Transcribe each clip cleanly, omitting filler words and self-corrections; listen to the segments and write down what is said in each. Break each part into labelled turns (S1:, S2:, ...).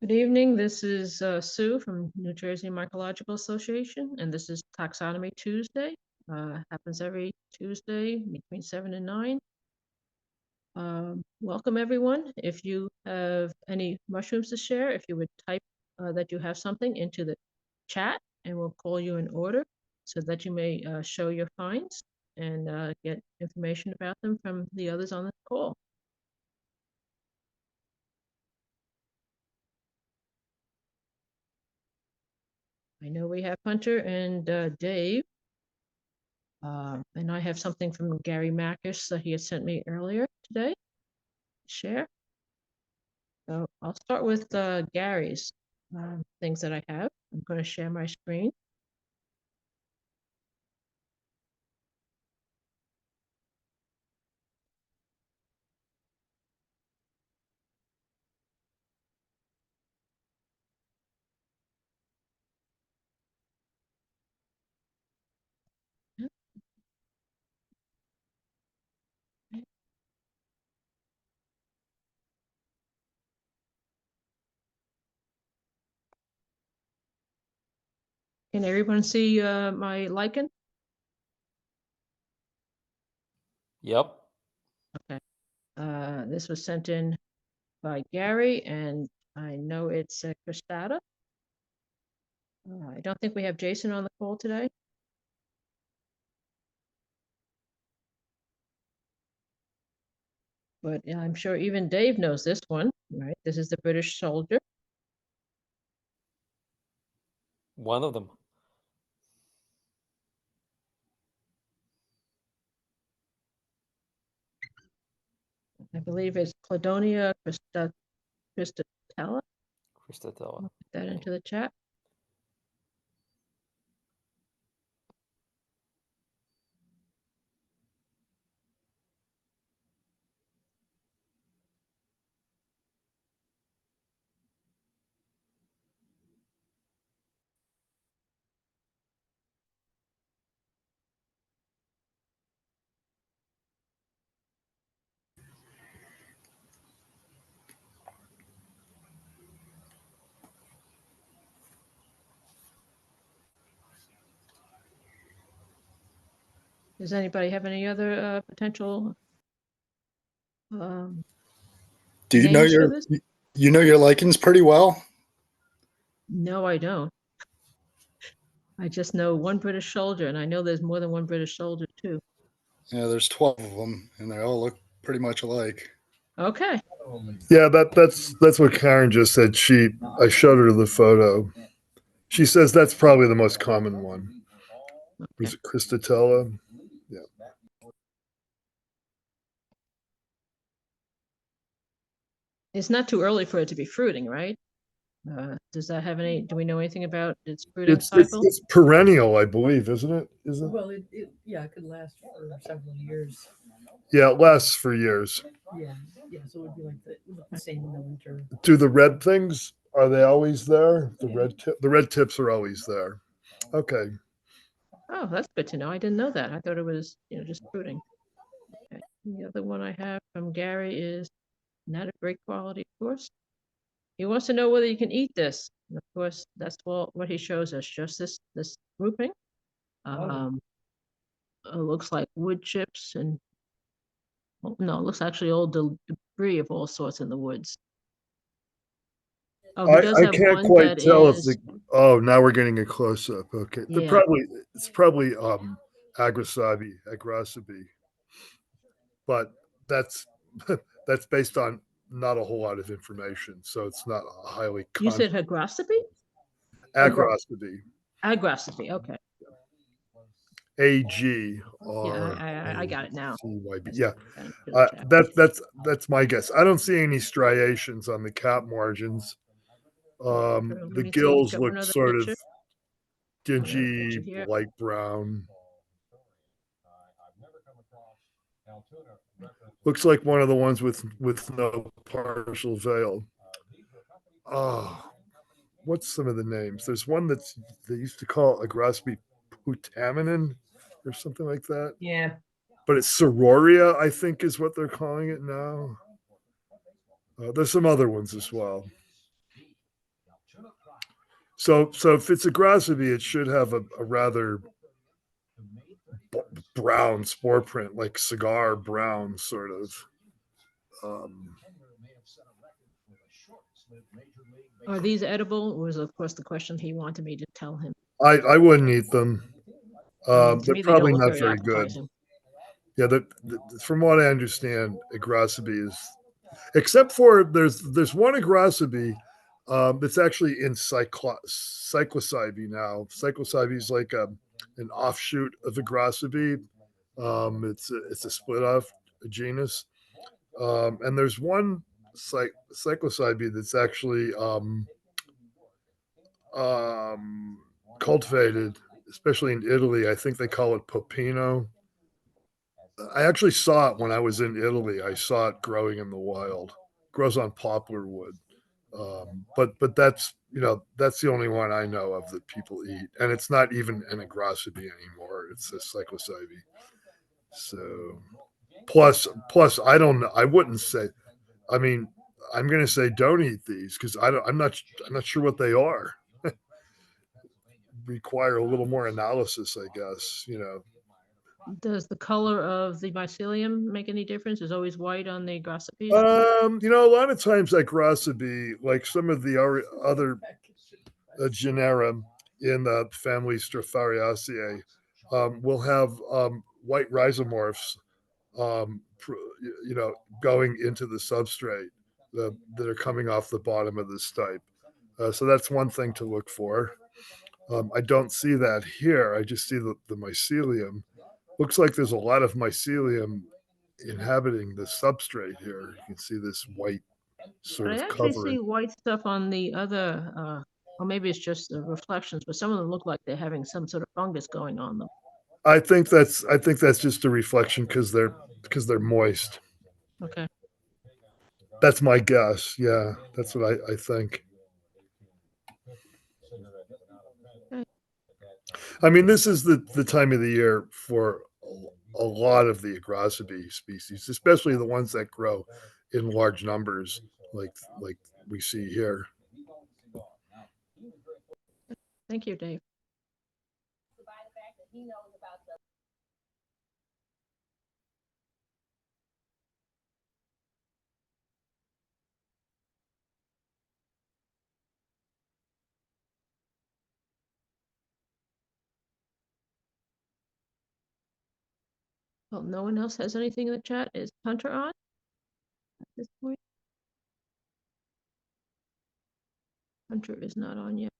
S1: Good evening. This is Sue from New Jersey Mycological Association, and this is Taxonomy Tuesday. Happens every Tuesday between 7 and 9. Welcome, everyone. If you have any mushrooms to share, if you would type that you have something into the chat, and we'll call you in order so that you may show your finds and get information about them from the others on the call. I know we have Hunter and Dave. And I have something from Gary Mackish that he had sent me earlier today to share. So I'll start with Gary's things that I have. I'm going to share my screen. Can everyone see my lichen?
S2: Yep.
S1: Okay. This was sent in by Gary, and I know it's a cristata. I don't think we have Jason on the call today. But I'm sure even Dave knows this one, right? This is the British soldier.
S2: One of them.
S1: I believe it's Cladonia cristatella.
S2: Cristatella.
S1: I'll put that into the chat. Does anybody have any other potential?
S3: Do you know
S1: names for
S3: your
S1: this?
S3: you know your lichens pretty well?
S1: No, I don't. I just know one British soldier, and I know there's more than one British soldier too.
S3: Yeah, there's 12 of them, and they all look pretty much alike.
S1: Okay.
S4: Yeah, that's what Karen just said. I showed her the photo. She says that's probably the most common one.
S1: Okay.
S4: Was it cristatella? Yeah.
S1: It's not too early for it to be fruiting, right? Does that have any? Do we know anything about its fruiting cycle?
S4: It's perennial, I believe, isn't it?
S5: Well, it could last for several years.
S4: Yeah, it lasts for years.
S5: Yeah, so it would be like the same in the winter.
S4: Do the red things, are they always there? The red tips are always there. Okay.
S1: Oh, that's good to know. I didn't know that. I thought it was, just fruiting. Okay. The other one I have from Gary is not of great quality, of course. He wants to know whether you can eat this. And of course, that's what he shows us, just this grouping. It looks like wood chips and, no, it looks actually all debris of all sorts in the woods. Oh, he does
S4: I
S1: have
S4: can't
S1: one
S4: quite
S1: that
S4: tell
S1: is,
S4: if oh, now we're getting a close up. Okay.
S1: Yeah.
S4: It's probably Agrocybe. But that's that's based on not a whole lot of information, so it's not a highly
S1: you said hygrocybe?
S4: Agrocybe.
S1: Agrocybe, okay.
S4: AGR.
S1: Yeah, I got it now.
S4: Yeah, that's my guess. I don't see any striations on the cap margins. The gills look sort of dingy, light brown. Looks like one of the ones with no partial veil. What's some of the names? There's one they used to call Agrocybe putaminin or something like that.
S5: Yeah.
S4: But it's Sororia, I think, is what they're calling it now. There's some other ones as well. So if it's Agrocybe, it should have a rather brown spore print, like cigar brown, sort of.
S1: Are these edible? Was of course the question he wanted me to tell him.
S4: I wouldn't eat them.
S1: To
S4: They're
S1: me, they don't
S4: probably
S1: look
S4: not
S1: very
S4: very good.
S1: appetizing.
S4: Yeah, from what I understand, Agrocybe is, except for there's one Agrocybe that's actually in Cyclocybe now. Cyclocybe is like an offshoot of Agrocybe. It's a split off genus, and there's one Cyclocybe that's actually cultivated, especially in Italy. I think they call it Popino. I actually saw it when I was in Italy. I saw it growing in the wild. It grows on poplar wood. But that's that's the only one I know of that people eat, and it's not even an Agrocybe anymore. It's a Cyclocybe. So plus I don't know. I wouldn't say. I mean, I'm going to say don't eat these because I'm not sure what they are. Require a little more analysis, I guess.
S1: Does the color of the mycelium make any difference? Is always white on the Agrocypes?
S4: A lot of times Agrocybe, like some of the other genera in the family Strophareaceae, will have white rhizomorphs, going into the substrate that are coming off the bottom of the stipe. So that's one thing to look for. I don't see that here. I just see the mycelium. Looks like there's a lot of mycelium inhabiting the substrate here. You can see this white sort
S1: I
S4: of
S1: actually
S4: covering.
S1: see white stuff on the other, or maybe it's just the reflections, but some of them look like they're having some sort of fungus going on them.
S4: I think that's just a reflection because they're moist.
S1: Okay.
S4: That's my guess. Yeah, that's what I think.
S1: Okay.
S4: I mean, this is the time of the year for a lot of the Agrocybe species, especially the ones that grow in large numbers, like we see here.
S1: Thank you, Dave. Well, no one else has anything in the chat. Is Hunter on at this point? Hunter is not on yet.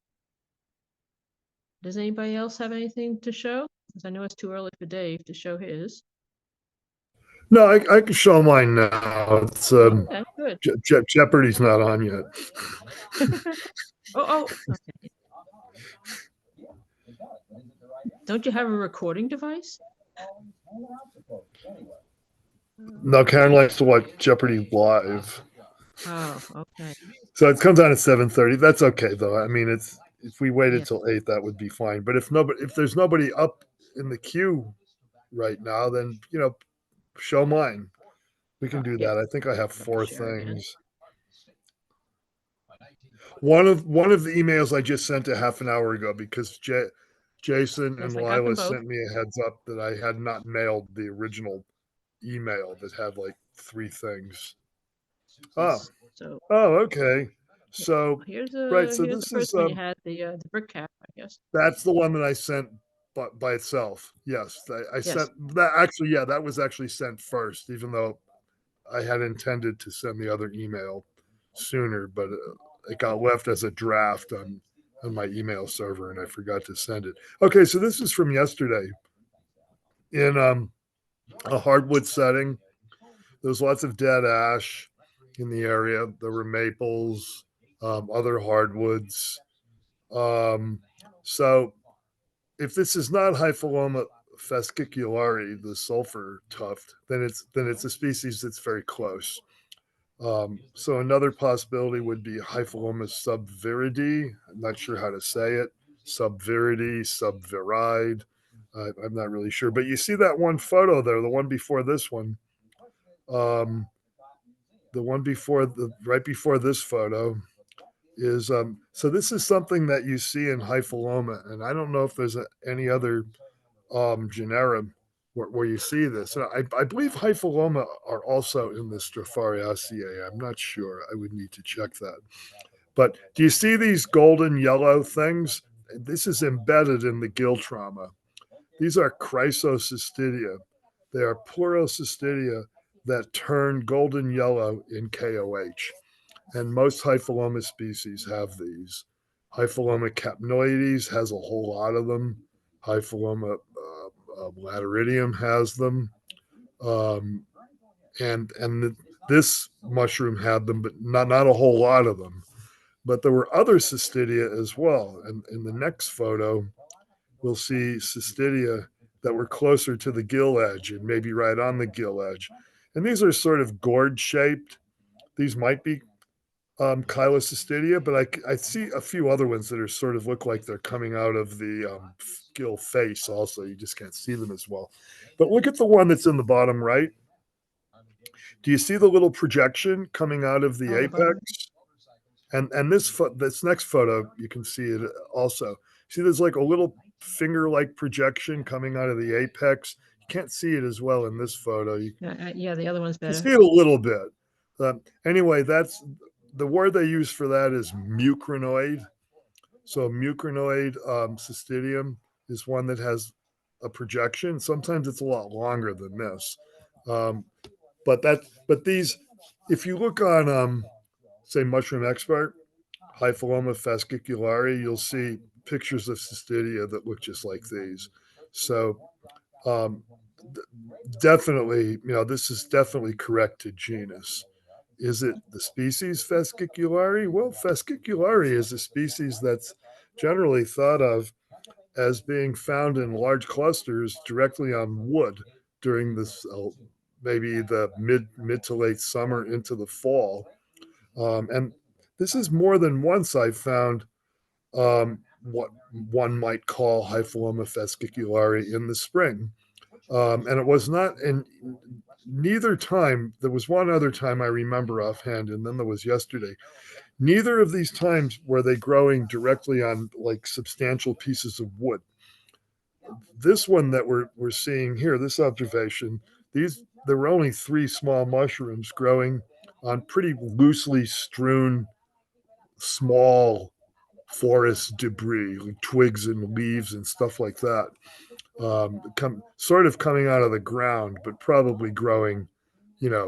S1: Does anybody else have anything to show? Because I know it's too early for Dave to show his.
S4: No, I can show mine now. It's
S1: Okay, good.
S4: Jeopardy's not on yet.
S1: Okay. Don't you have a recording device?
S4: No, Karen likes to watch Jeopardy live.
S1: Oh, okay.
S4: So it comes on at 7:30. That's okay though. I mean, it's if we waited
S1: Yeah.
S4: till 8, that would be fine. But if there's nobody up in the queue right now, then show mine. We can do that. I think I have 4
S1: Sure, yeah.
S4: things. One of the emails I just sent a half an hour ago because Jason
S1: Yes,
S4: and
S1: I got them
S4: Lila
S1: both.
S4: sent me a heads up that I had not mailed the original email that had like 3 things. Oh,
S1: So
S4: okay. So
S1: here's
S4: right. So
S1: here's
S4: this
S1: the first
S4: is
S1: one. You had the brick cap, I guess.
S4: that's the one that I sent by itself. Yes, I
S1: Yes.
S4: sent that. Actually, yeah, that was actually sent first, even though I had intended to send the other email sooner, but it got left as a draft on my email server, and I forgot to send it. Okay, so this is from yesterday. In a hardwood setting, there's lots of dead ash in the area. There were maples, other hardwoods. So if this is not Hypholoma fasciculare, the sulfur tuft, then it's a species that's very close. So another possibility would be Hypholoma subviridi. I'm not sure how to say it. Subviridi, subviride. I'm not really sure. But you see that one photo there, the one before this one. The one before right before this photo. is so this is something that you see in Hypholoma, and I don't know if there's any other genera where you see this. And I believe Hypholoma are also in the Strophareaceae. I'm not sure. I would need to check that. But do you see these golden yellow things? This is embedded in the gill trauma. These are chrysocystidia. They are pleurocystidia that turn golden yellow in KOH. And most Hypholoma species have these. Hypholoma capnoides has a whole lot of them. Hypholoma lateridium has them. And this mushroom had them, but not a whole lot of them. But there were other cystidia as well. And in the next photo, we'll see cystidia that were closer to the gill edge and maybe right on the gill edge. And these are sort of gourd shaped. These might be Chylocystidia, but I see a few other ones that are sort of look like they're coming out of the gill face also. You just can't see them as well. But look at the one that's in the bottom right. Do you see the little projection coming out of the apex? And this next photo, you can see it also. See, there's like a little finger-like projection coming out of the apex. You can't see it as well in this photo.
S1: Yeah, the other one's
S4: You
S1: better.
S4: see it a little bit. Anyway, that's the word they use for that is mucranoid. So mucranoid cystidium is one that has a projection. Sometimes it's a lot longer than this. But these, if you look on say Mushroom Expert, Hypholoma fasciculare, you'll see pictures of cystidia that look just like these. So definitely, this is definitely correct to genus. Is it the species fasciculare? Well, fasciculare is a species that's generally thought of as being found in large clusters directly on wood during this maybe the mid to late summer into the fall. And this is more than once I've found what one might call Hypholoma fasciculare in the spring. And it was not in neither time. There was one other time I remember offhand, and then there was yesterday. Neither of these times were they growing directly on like substantial pieces of wood. This one that we're seeing here, this observation, there were only 3 small mushrooms growing on pretty loosely strewn small forest debris, like twigs and leaves and stuff like that. Sort of coming out of the ground, but probably growing,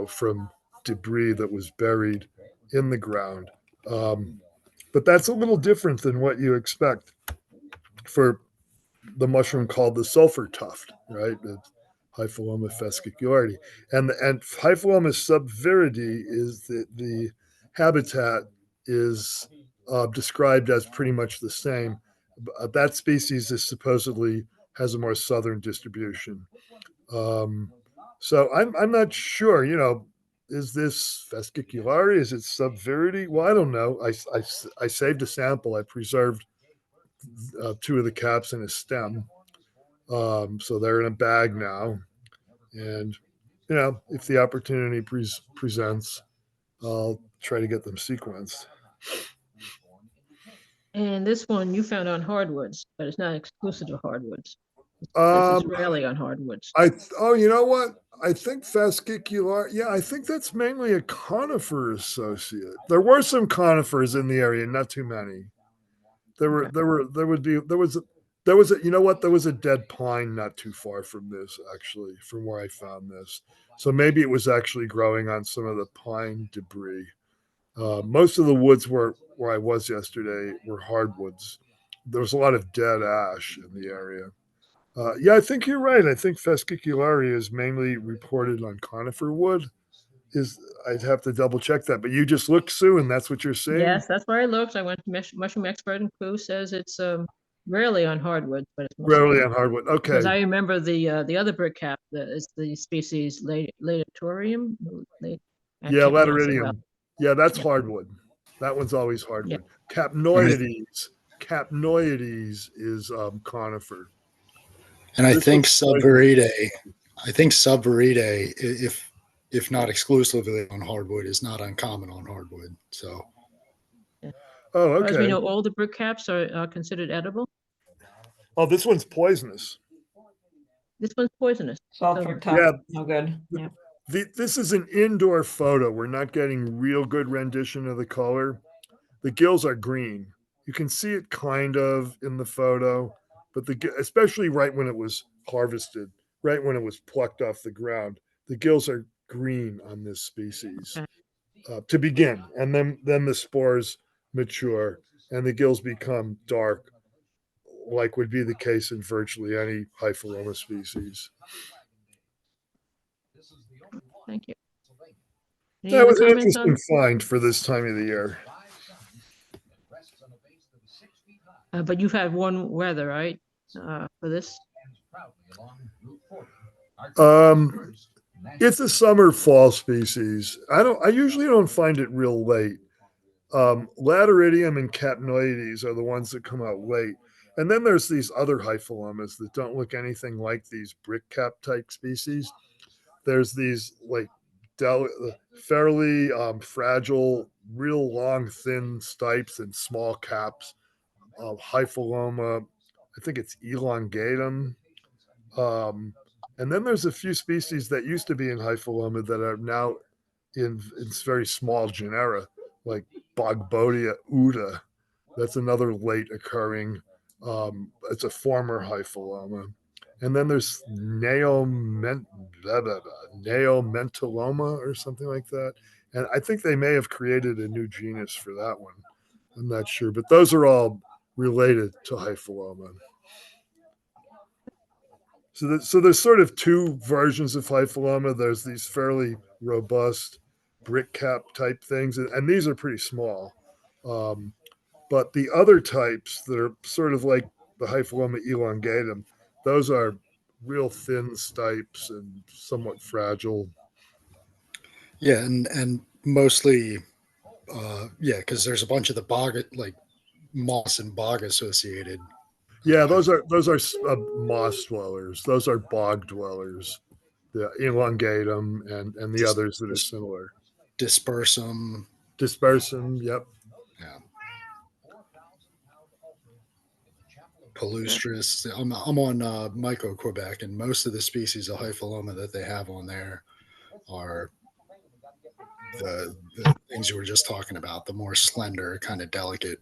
S4: from debris that was buried in the ground. But that's a little different than what you expect for the mushroom called the sulfur tuft, right? Hypholoma fasciculare. And Hypholoma subviride is the habitat is described as pretty much the same. That species is supposedly has a more southern distribution. So I'm not sure, is this fasciculare? Is it subviride? Well, I don't know. I saved a sample. I preserved 2 of the caps in a stem. So they're in a bag now. And, if the opportunity presents, I'll try to get them sequenced.
S1: And this one you found on hardwoods, but it's not exclusive to hardwoods. This is rarely on hardwoods.
S4: You know what? I think fasciculare. Yeah, I think that's mainly a conifer associate. There were some conifers in the area, not too many. There was a dead pine not too far from this, actually, from where I found this. So maybe it was actually growing on some of the pine debris. Most of the woods where I was yesterday were hardwoods. There was a lot of dead ash in the area. Yeah, I think you're right. I think fasciculare is mainly reported on conifer wood. I'd have to double check that, but you just looked, Sue, and that's what you're seeing?
S1: Yes, that's where I looked. I went to Mushroom Expert, and Pooh says it's rarely on hardwoods, but it's
S4: rarely on hardwood. Okay.
S1: Because I remember the other brick cap that is the species Laterium.
S4: Yeah, lateridium. Yeah, that's hardwood. That one's always hardwood. Yeah. Capnoides is conifer.
S3: And I think subviride, if not exclusively on hardwood, is not uncommon on hardwood. So,
S4: Oh,
S1: As we
S4: okay.
S1: know, all the brick caps are considered edible.
S4: Oh, this one's poisonous.
S1: This one's poisonous.
S6: Sulfur
S1: So-
S6: tough,
S4: Yeah.
S6: no good. Yeah.
S4: This is an indoor photo. We're not getting real good rendition of the color. The gills are green. You can see it kind of in the photo, but especially right when it was harvested, right when it was plucked off the ground, the gills are green on this species to begin, and then the spores mature and the gills become dark, like would be the case in virtually any Hypholoma species.
S1: Thank you. Any
S4: That
S1: other
S4: was an
S1: comments on?
S4: interesting find for this time of the year.
S1: But you've had warm weather, right? For this.
S4: It's a summer fall species. I usually don't find it real late. Lateridium and Capnoides are the ones that come out late. And then there's these other Hypholomas that don't look anything like these brick cap type species. There's these like fairly fragile, real long, thin stipes and small caps of Hypholoma. I think it's elongatum. And then there's a few species that used to be in Hypholoma that are now in very small genera, like Bogbodia uda. That's another late occurring. It's a former Hypholoma. And then there's Neomentaloma or something like that. And I think they may have created a new genus for that one. I'm not sure, but those are all related to Hypholoma. So there's sort of two versions of Hypholoma. There's these fairly robust brick cap type things, and these are pretty small. But the other types that are sort of like the Hypholoma elongatum, those are real thin stipes and somewhat fragile.
S3: Yeah, and mostly, because there's a bunch of the bog, like moss and bog associated.
S4: Yeah, those are moss dwellers. Those are bog dwellers. The elongatum and the others that are similar.
S3: Dispersum.
S4: Dispersum, yep.
S3: Yeah. Palustris. I'm on Myco Quebec, and most of the species of Hypholoma that they have on there are the things you were just talking about, the more slender, kind of delicate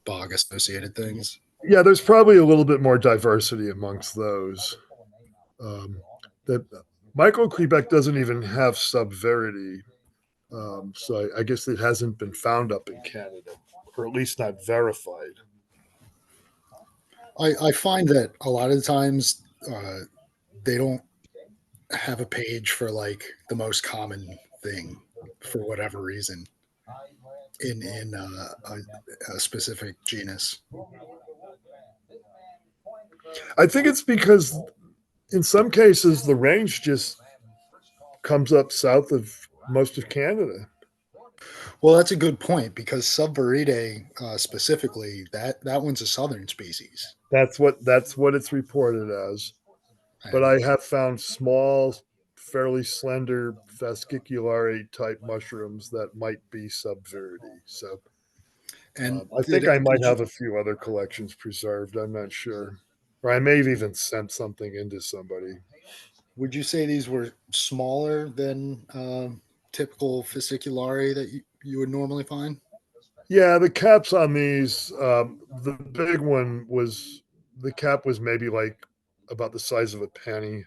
S3: bog associated things.
S4: Yeah, there's probably a little bit more diversity amongst those. That Myco Quebec doesn't even have subverity, so I guess it hasn't been found up in Canada, or at least not verified.
S3: I find that a lot of the times they don't have a page for like the most common thing for whatever reason in a specific genus.
S4: I think it's because in some cases the range just comes up south of most of Canada.
S3: Well, that's a good point because Subviridae specifically, that one's a southern species.
S4: That's what it's reported as. But I have found small, fairly slender fasciculare type mushrooms that might be Subviridae. So
S3: And
S4: I think I might have a few other collections preserved. I'm not sure. Or I may have even sent something into somebody.
S3: Would you say these were smaller than typical fasciculare that you would normally find?
S4: Yeah, the caps on these, the big one was, the cap was maybe like about the size of a penny.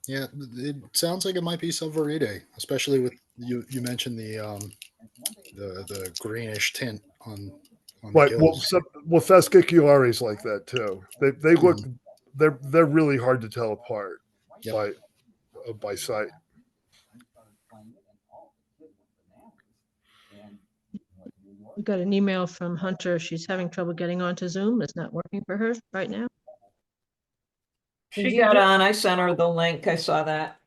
S3: Yeah, it sounds like it might be Subviridae, especially with you mentioned the greenish tint on
S4: Right.
S3: the
S4: Well,
S3: gills.
S4: fasciculares like that too. They look, they're really hard to tell apart
S3: Yep.
S4: by sight.
S1: We got an email from Hunter. She's having trouble getting onto Zoom. It's not working for her right now.
S6: She got on. I sent her the link. I saw that.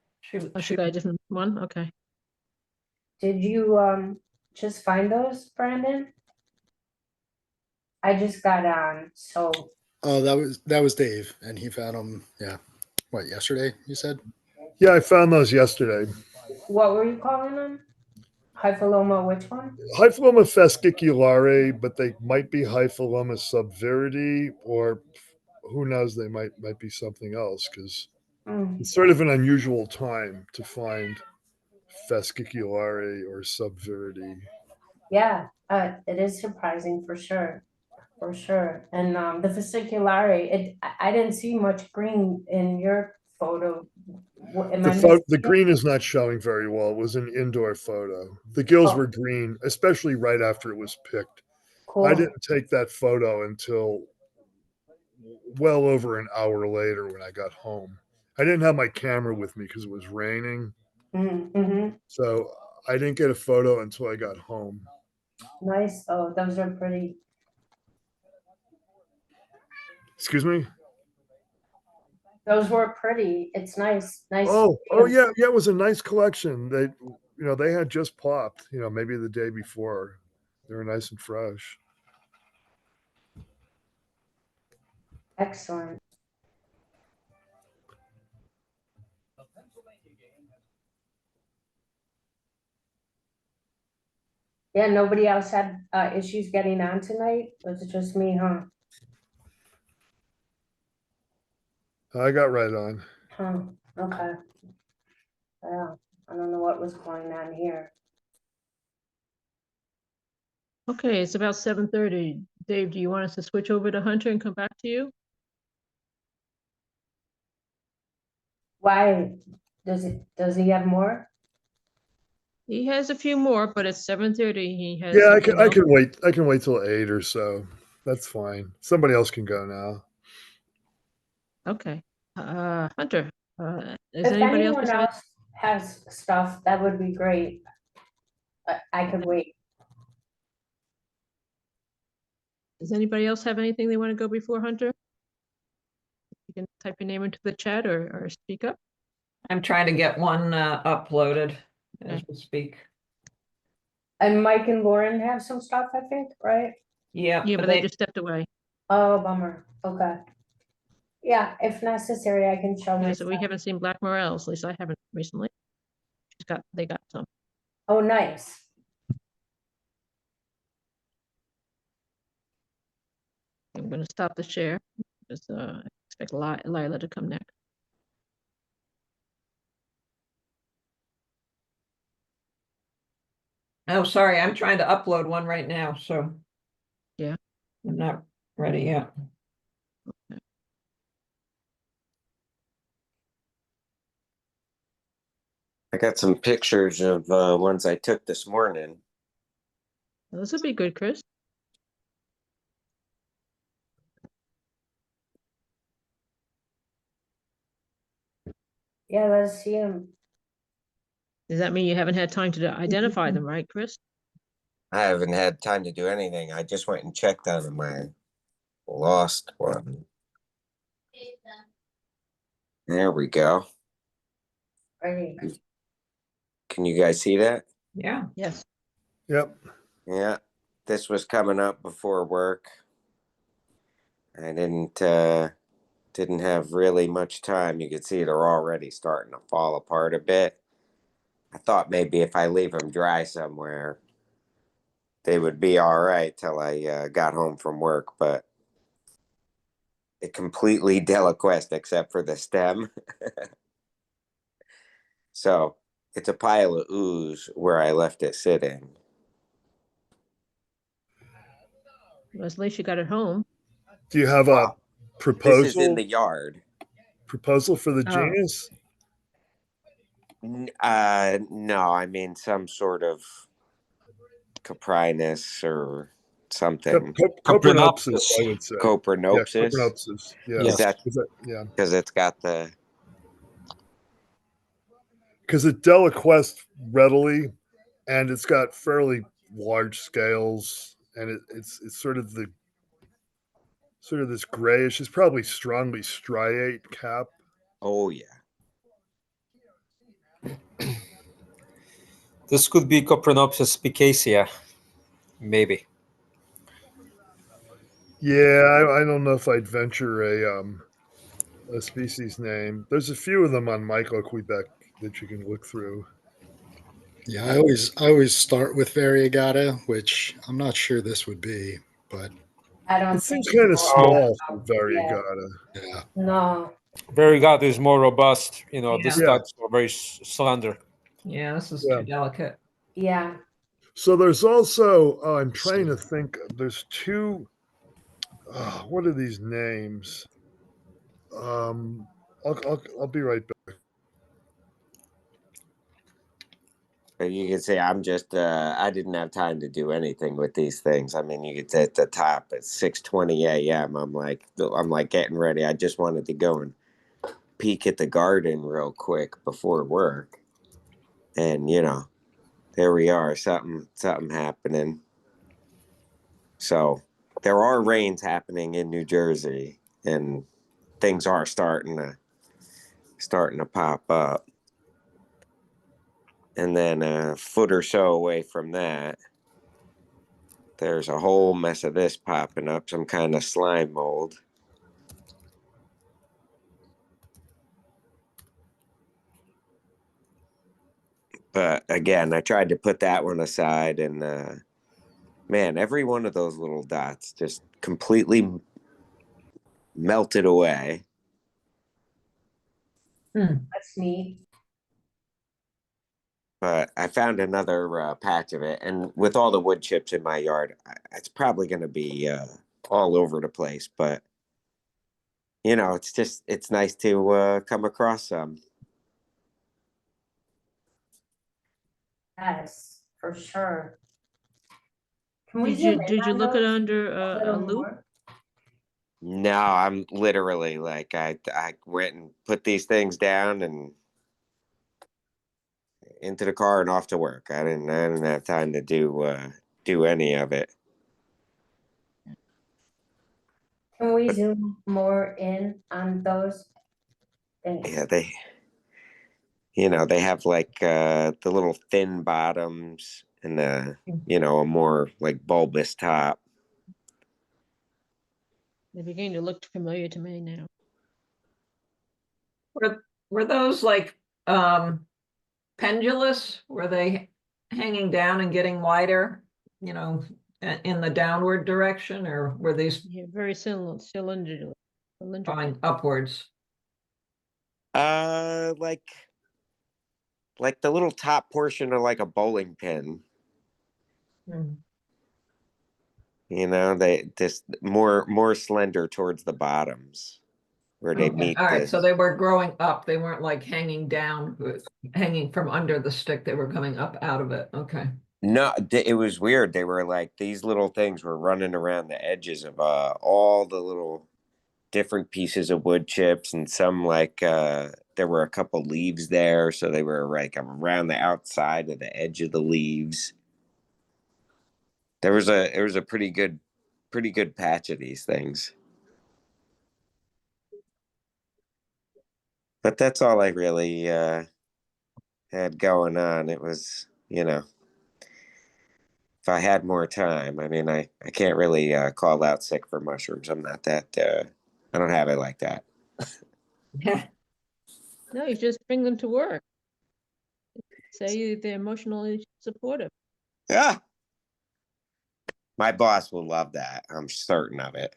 S1: Oh, she got a different one? Okay.
S7: Did you just find those, Brandon? I just got on, so
S3: Oh, that was Dave, and he found them. Yeah, what, yesterday? You said?
S4: Yeah, I found those yesterday.
S7: what were you calling them? Hypholoma, which one?
S4: Hypholoma fasciculare, but they might be Hypholoma subverdi, or who knows, they might be something else, because
S7: Mm,
S4: it's sort of an unusual time to find fasciculare or subverdi.
S7: yeah, it is surprising for sure. For sure. And the fasciculare, I didn't see much green in your photo. Am I missing
S4: The
S7: it?
S4: green is not showing very well. It was an indoor photo. The gills
S7: Oh.
S4: were green, especially right after it was picked.
S7: Cool.
S4: I didn't take that photo until well over an hour later when I got home. I didn't have my camera with me because it was raining.
S7: Mm-hmm.
S4: So I didn't get a photo until I got home.
S7: Nice. Oh, those are pretty.
S4: Excuse me?
S7: Those were pretty. It's nice. Nice.
S4: Oh yeah, it was a nice collection. They had just popped, maybe the day before. They were nice and fresh.
S7: Excellent. Yeah, nobody else had issues getting on tonight? Was it just me, huh?
S4: I got right on.
S7: Huh, okay. Yeah, I don't know what was going on here.
S1: Okay, it's about 7:30. Dave, do you want us to switch over to Hunter and come back to you?
S7: Why? Does he have more?
S1: He has a few more, but it's 7:30. He has
S4: Yeah,
S1: something
S4: I
S1: else.
S4: can wait. I can wait till 8 or so. That's fine. Somebody else can go now.
S1: Okay. Hunter, is
S7: If
S1: anybody else
S7: anyone
S1: besides?
S7: else has stuff, that would be great. I could wait.
S1: Does anybody else have anything they want to go before Hunter? You can type your name into the chat or speak up.
S6: I'm trying to get one uploaded as
S1: Okay.
S6: we speak.
S7: And Mike and Lauren have some stuff, I think, right?
S6: Yeah,
S1: Yeah, but they just stepped away.
S7: Oh, bummer. Okay. Yeah, if necessary, I can show
S1: Yeah,
S7: my
S1: so we
S7: stuff.
S1: haven't seen Black Morels, at least I haven't recently. They got some.
S7: Oh, nice.
S1: I'm gonna stop the share because I expect Lila to come next.
S6: Oh, sorry, I'm trying to upload one right now, so.
S1: Yeah.
S6: I'm not ready yet.
S8: I got some pictures of ones I took this morning.
S1: Well, this would be good, Chris.
S7: Yeah, let's see him.
S1: Does that mean you haven't had time to identify them, right, Chris?
S8: I haven't had time to do anything. I just went and checked on my lost one. There we go.
S7: Great.
S8: Can you guys see that?
S6: Yeah.
S1: Yes.
S4: Yep.
S8: Yeah. This was coming up before work. I didn't have really much time. You could see they're already starting to fall apart a bit. I thought maybe if I leave them dry somewhere, they would be all right till I got home from work, but it completely deliquesced except for the stem. So it's a pile of ooze where I left it sitting.
S1: Well, at least you got it home.
S4: Do you have a
S8: This is in
S4: proposal
S8: the yard.
S4: for the
S1: Oh.
S4: genus?
S8: No, I mean some sort of Coprinus or something.
S4: Coprinopsis, I would say. Yeah,
S8: Coprinopsis.
S4: Coprinopsis. Yeah.
S8: Is that
S4: Yeah.
S8: because it's got the
S4: Because it deliquesced readily, and it's got fairly large scales, and it's sort of this grayish. It's probably strongly striate cap.
S8: oh yeah.
S2: This could be Coprinopsis spicacea, maybe.
S4: Yeah, I don't know if I'd venture a species name. There's a few of them on Myco Quebec that you can look through.
S3: Yeah, I always start with variegata, which I'm not sure this would be, but
S7: I don't
S4: It seems
S7: think
S4: kind of
S7: so.
S4: small for
S7: Yeah.
S4: variegata.
S3: yeah.
S7: No.
S2: Variegata is more robust. You know, the
S6: Yeah.
S2: studs are very slender.
S6: Yeah, this is
S4: Yeah.
S6: too delicate.
S7: Yeah.
S4: So there's also, I'm trying to think, there's two, what are these names? I'll be right back.
S8: But you could say I'm just I didn't have time to do anything with these things. I mean, you could say at the top at 6:20 a.m. I'm like getting ready. I just wanted to go and peek at the garden real quick before work. And there we are, something happening. So there are rains happening in New Jersey, and things are starting to pop up. And then a foot or so away from that, there's a whole mess of this popping up, some kind of slime mold. But again, I tried to put that one aside, and man, every one of those little dots just completely melted away.
S7: That's neat.
S8: But I found another patch of it, and with all the wood chips in my yard, it's probably going to be all over the place. But it's nice to come across some.
S7: Yes, for sure. Can we
S1: Did you
S7: zoom in
S1: did you
S7: on
S1: look at
S7: those
S1: under
S7: a
S1: a
S7: little
S1: loop?
S7: more?
S8: No, I'm literally like I went and put these things down and into the car and off to work. I didn't have time to do any of it.
S7: Can we zoom more in on those? Thanks.
S8: Yeah, they have like the little thin bottoms and a more like bulbous top.
S1: They're beginning to look familiar to me now.
S6: Were those like pendulous? Were they hanging down and getting wider, in the downward direction, or were these
S1: Yeah, very cylindrical.
S6: going upwards?
S8: Like the little top portion of like a bowling pin. They just more slender towards the bottoms where they
S6: Okay.
S8: meet
S6: All right,
S8: the.
S6: so they were growing up. They weren't like hanging down, hanging from under the stick. They were coming up out of it. Okay.
S8: No, it was weird. They were like these little things were running around the edges of all the little different pieces of wood chips, and some like there were a couple leaves there, so they were like around the outside of the edge of the leaves. There was a pretty good patch of these things. But that's all I really had going on. It was, if I had more time, I mean, I can't really call out sick for mushrooms. I'm not that, I don't have it like that.
S6: Yeah.
S1: No, you just bring them to work. Say they're emotionally supportive.
S8: Yeah. My boss will love that. I'm certain of it.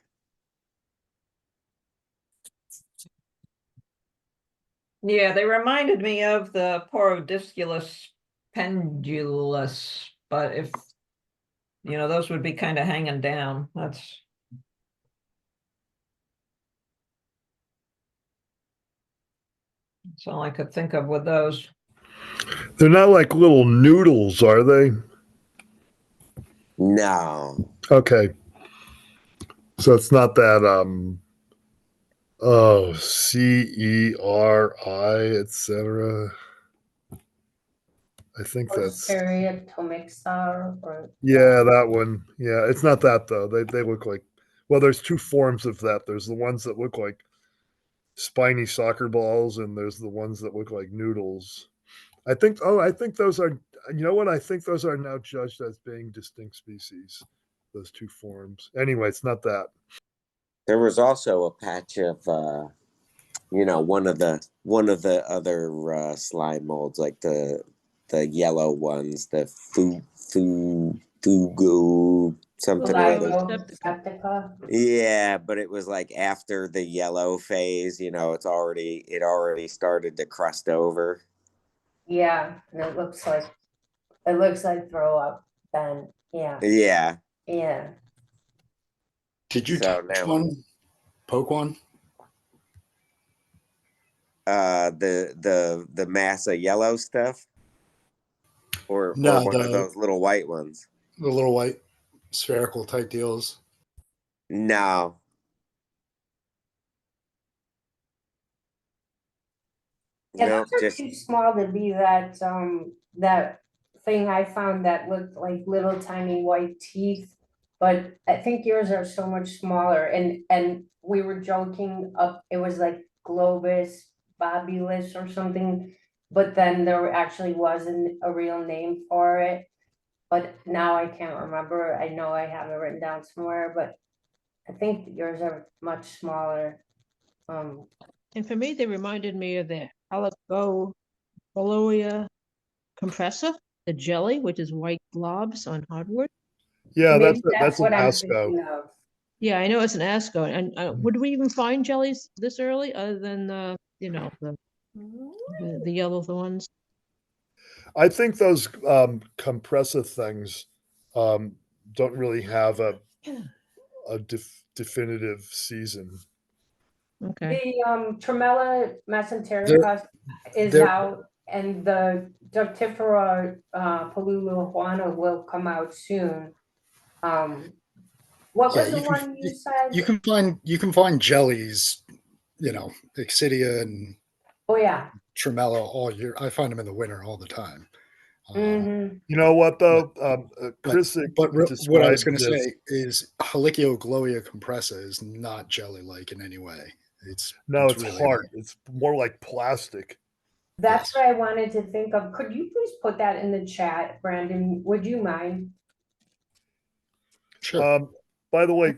S6: Yeah, they reminded me of the Porodisculus pendulus, but if those would be kind of hanging down. That's all I could think of with those.
S4: They're not like little noodles, are they?
S8: No.
S4: Okay. So it's not that CERI, etc. I think
S7: Or
S4: that's
S7: stereotomixar or
S4: yeah, that one. Yeah, it's not that though. They look like, well, there's two forms of that. There's the ones that look like spiny soccer balls, and there's the ones that look like noodles. I think those are, I think those are now judged as being distinct species, those two forms. Anyway, it's not that.
S8: There was also a patch of, one of the other slime molds, like the yellow ones, the fugu something or other.
S1: Septica.
S7: Septica.
S8: Yeah, but it was like after the yellow phase, it already started to crust over.
S7: Yeah, and it looks like throw up then. Yeah,
S8: Yeah.
S7: yeah.
S3: Did you
S8: So
S3: touch
S8: now
S3: one? Poke one?
S8: the mass of yellow stuff or
S3: No,
S8: one of those little white ones.
S3: the little white spherical type deals.
S8: No.
S7: Yeah,
S8: No,
S7: those are
S8: just
S7: too small to be that thing I found that looked like little tiny white teeth. But I think yours are so much smaller, and we were joking up, it was like Globus babulus or something, but then there actually wasn't a real name for it. But now I can't remember. I know I have it written down somewhere, but I think yours are much smaller.
S1: And for me, they reminded me of the Hypholoma compressor, the jelly, which is white globs on hardwood.
S4: Yeah,
S7: Maybe
S4: that's an
S7: what I'm
S4: ASCO.
S7: thinking of.
S1: Yeah, I know it's an ASCO. And would we even find jellies this early other than the yellow ones?
S4: I think those compressor things don't really have a definitive season.
S1: Okay.
S7: The Tremella mesenterica is
S3: they're-
S7: out, and the Ductifera paluluhuana will come out soon. What
S3: Yeah,
S7: was the one you said?
S3: You can find jellies, Excidia and
S7: Oh, yeah.
S3: Tremella all year. I find them in the winter all the time.
S7: Mm-hmm.
S4: You know what though? Chris
S3: But what I was
S4: described
S3: going to
S4: this.
S3: say is Helicogloia compressa is not jelly-like in any way. It's
S4: It's
S3: really
S4: hard. It's more like plastic.
S7: That's
S3: Yes.
S7: what I wanted to think of. Could you please put that in the chat, Brandon? Would you mind?
S3: Sure.
S4: By the way,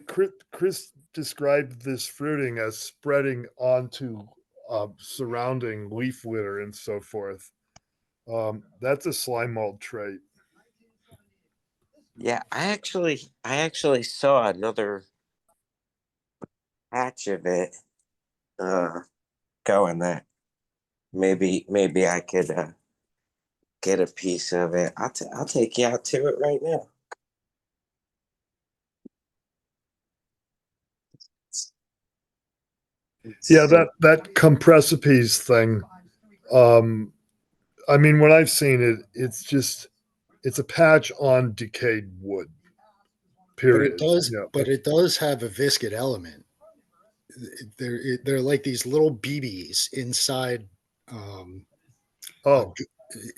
S4: Chris described this fruiting as spreading onto surrounding leaf litter and so forth. That's a slime mold trait.
S8: yeah, I actually saw another patch of it going that maybe I could get a piece of it. I'll take you out to it right now.
S4: Yeah, that compressipes thing. I mean, when I've seen it, it's a patch on decayed wood. Period.
S3: But it does have a viscid element. They're like these little BBs inside,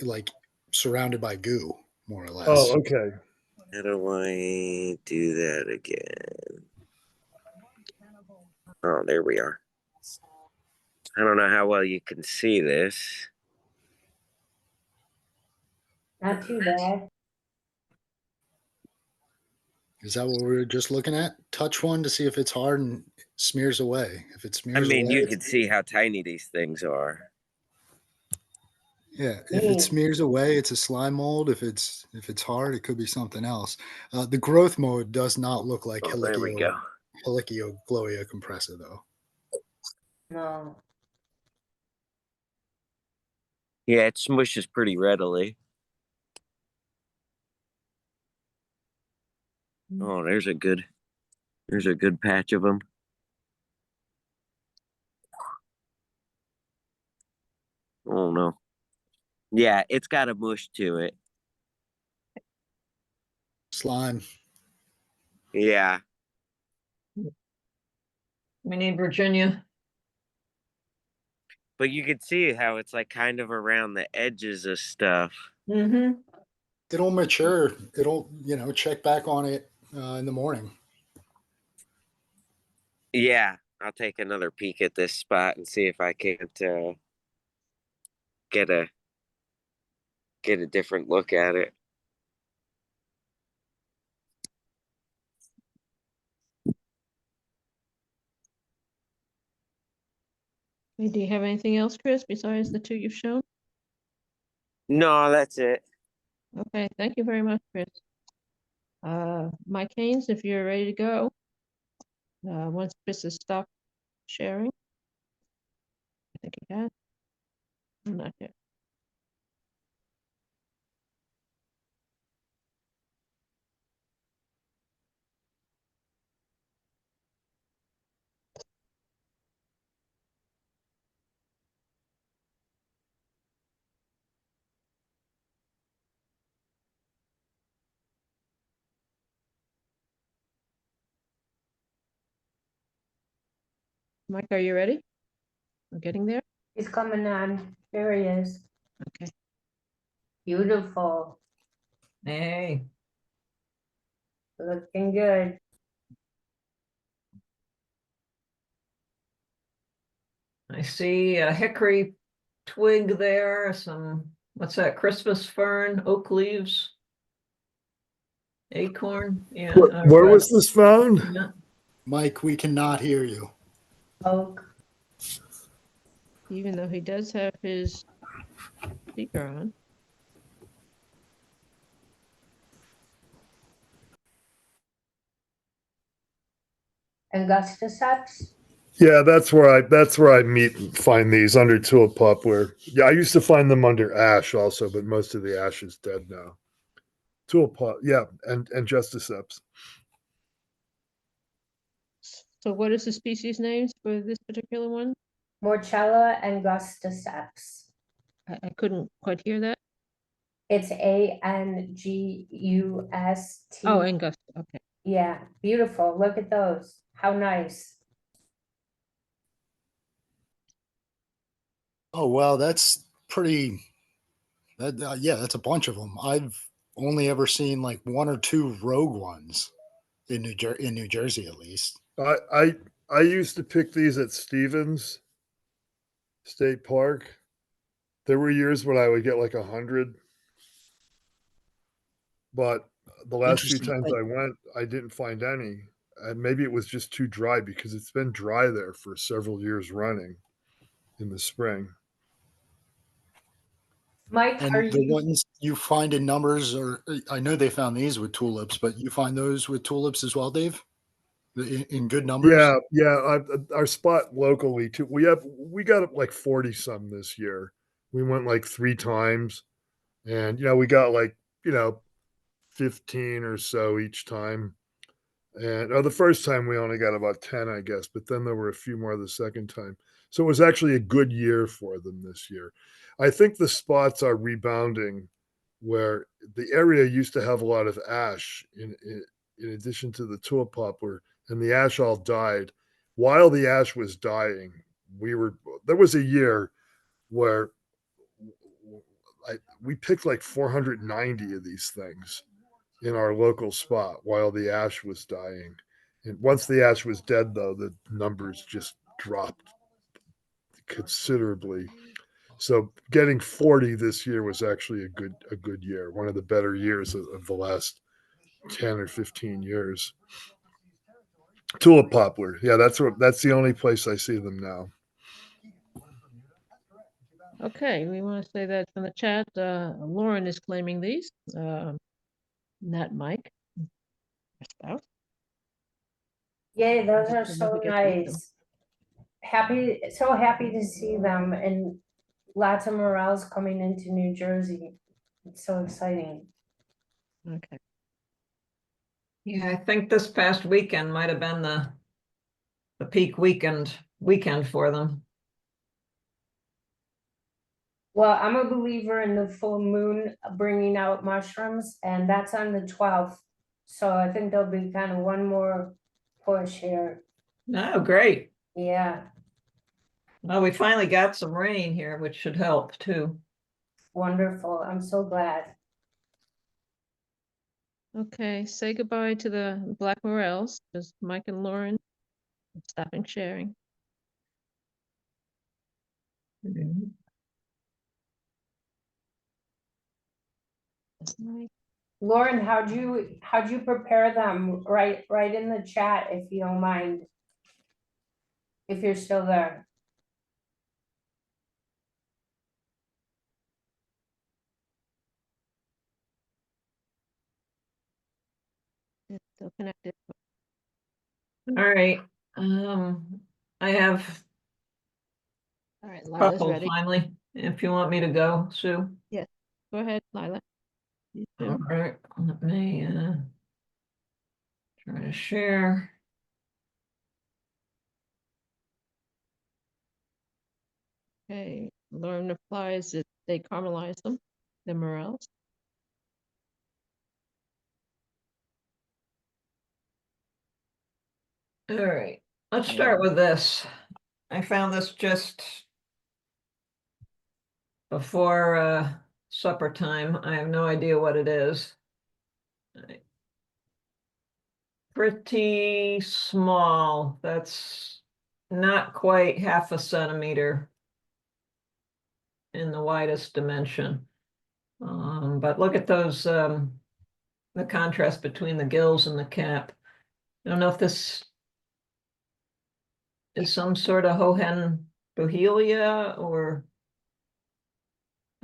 S3: like surrounded by goo, more or less.
S4: Oh, okay.
S8: How do I do that again? Oh, there we are. I don't know how well you can see this.
S7: Not too bad.
S3: Is that what we were just looking at? Touch one to see if it's hard and smears away. If it
S8: I
S3: smears
S8: mean,
S3: away,
S8: you can see how tiny these things are.
S3: yeah. If it smears away, it's a slime mold. If it's hard, it could be something else. The growth mode does not look like
S8: Oh, there we go.
S3: Helicogloia compressa, though.
S7: No.
S8: Yeah, it smushes pretty readily. Oh, there's a good patch of them. Oh no. Yeah, it's got a mush to it.
S3: Slime.
S8: Yeah.
S6: We need Virginia.
S8: But you can see how it's like kind of around the edges of stuff.
S6: Mm-hmm.
S3: It'll mature. It'll, check back on it in the morning.
S8: Yeah, I'll take another peek at this spot and see if I can't get a different look at it.
S1: Do you have anything else, Chris, besides the two you've shown?
S8: No, that's it.
S1: Okay, thank you very much, Chris. Mike Haynes, if you're ready to go. Once Chris has stopped sharing. I think he has. I'm not here. Mike, are you ready? We're getting there?
S7: He's coming on. There he is.
S1: Okay.
S7: Beautiful.
S6: Hey,
S7: Looking good.
S6: I see a hickory twig there, some, what's that, Christmas fern, oak leaves? Acorn, yeah.
S4: Where was this found?
S6: Yeah.
S3: Mike, we cannot hear you.
S7: Oak.
S1: Even though he does have his speaker on.
S7: Angusticeps.
S4: Yeah, that's where I meet and find these under tulip poplar. Yeah, I used to find them under ash also, but most of the ash is dead now. Tulip pop, yeah, and justiceps.
S1: So what is the species names for this particular one?
S7: Morchella angusticeps.
S1: I couldn't quite hear that.
S7: It's Angust.
S1: Oh, Angus, okay.
S7: Yeah, beautiful. Look at those. How nice.
S3: Oh, wow, that's pretty. Yeah, that's a bunch of them. I've only ever seen like one or two rogue ones in New Jersey, at least.
S4: I used to pick these at Stevens State Park. There were years when I would get like 100, but the last few
S3: Interesting.
S4: times I went, I didn't find any. And maybe it was just too dry because it's been dry there for several years running in the spring.
S7: Mike,
S3: And
S7: are
S3: the
S7: you
S3: ones you find in numbers, or I know they found these with tulips, but you find those with tulips as well, Dave? In good numbers?
S4: Yeah. Our spot locally too. We got up like 40 some this year. We went like 3 times, and we got like 15 or so each time. And the first time we only got about 10, I guess, but then there were a few more the second time. So it was actually a good year for them this year. I think the spots are rebounding where the area used to have a lot of ash in addition to the tulip poplar, and the ash all died. While the ash was dying, there was a year where we picked like 490 of these things in our local spot while the ash was dying. And once the ash was dead, though, the numbers just dropped considerably. So getting 40 this year was actually a good year, one of the better years of the last 10 or 15 years. Tulip poplar, yeah, that's the only place I see them now.
S1: Okay, we want to say that from the chat. Lauren is claiming these, not Mike. Our spouse.
S7: Yay, those are
S1: We'll
S7: so
S1: never get to eat them.
S7: nice. So happy to see them, and lots of morels coming into New Jersey. It's so exciting.
S1: Okay.
S6: Yeah, I think this past weekend might have been the peak weekend for them.
S7: Well, I'm a believer in the full moon bringing out mushrooms, and that's on the 12th. So I think there'll be kind of one more push here.
S6: Oh, great.
S7: Yeah,
S6: Well, we finally got some rain here, which should help too.
S7: wonderful. I'm so glad.
S1: Okay, say goodbye to the black morels, because Mike and Lauren are stopping sharing.
S7: Lauren, how'd you prepare them? Right in the chat if you don't mind. If you're still there.
S1: connected.
S6: All right. I have
S1: All right,
S6: a
S1: Lila's
S6: couple
S1: ready.
S6: finally, if you want me to go, Sue.
S1: Go ahead, Lila. You too.
S6: All right, let me try to share.
S1: Okay, learn applies that they caramelize them, the morels.
S6: All right, let's start with this. I found this just before supper time. I have no idea what it is. Pretty small. That's not quite half a centimeter in the widest dimension. But look at those, the contrast between the gills and the cap. I don't know if this is some sort of Hohen Bohelia, or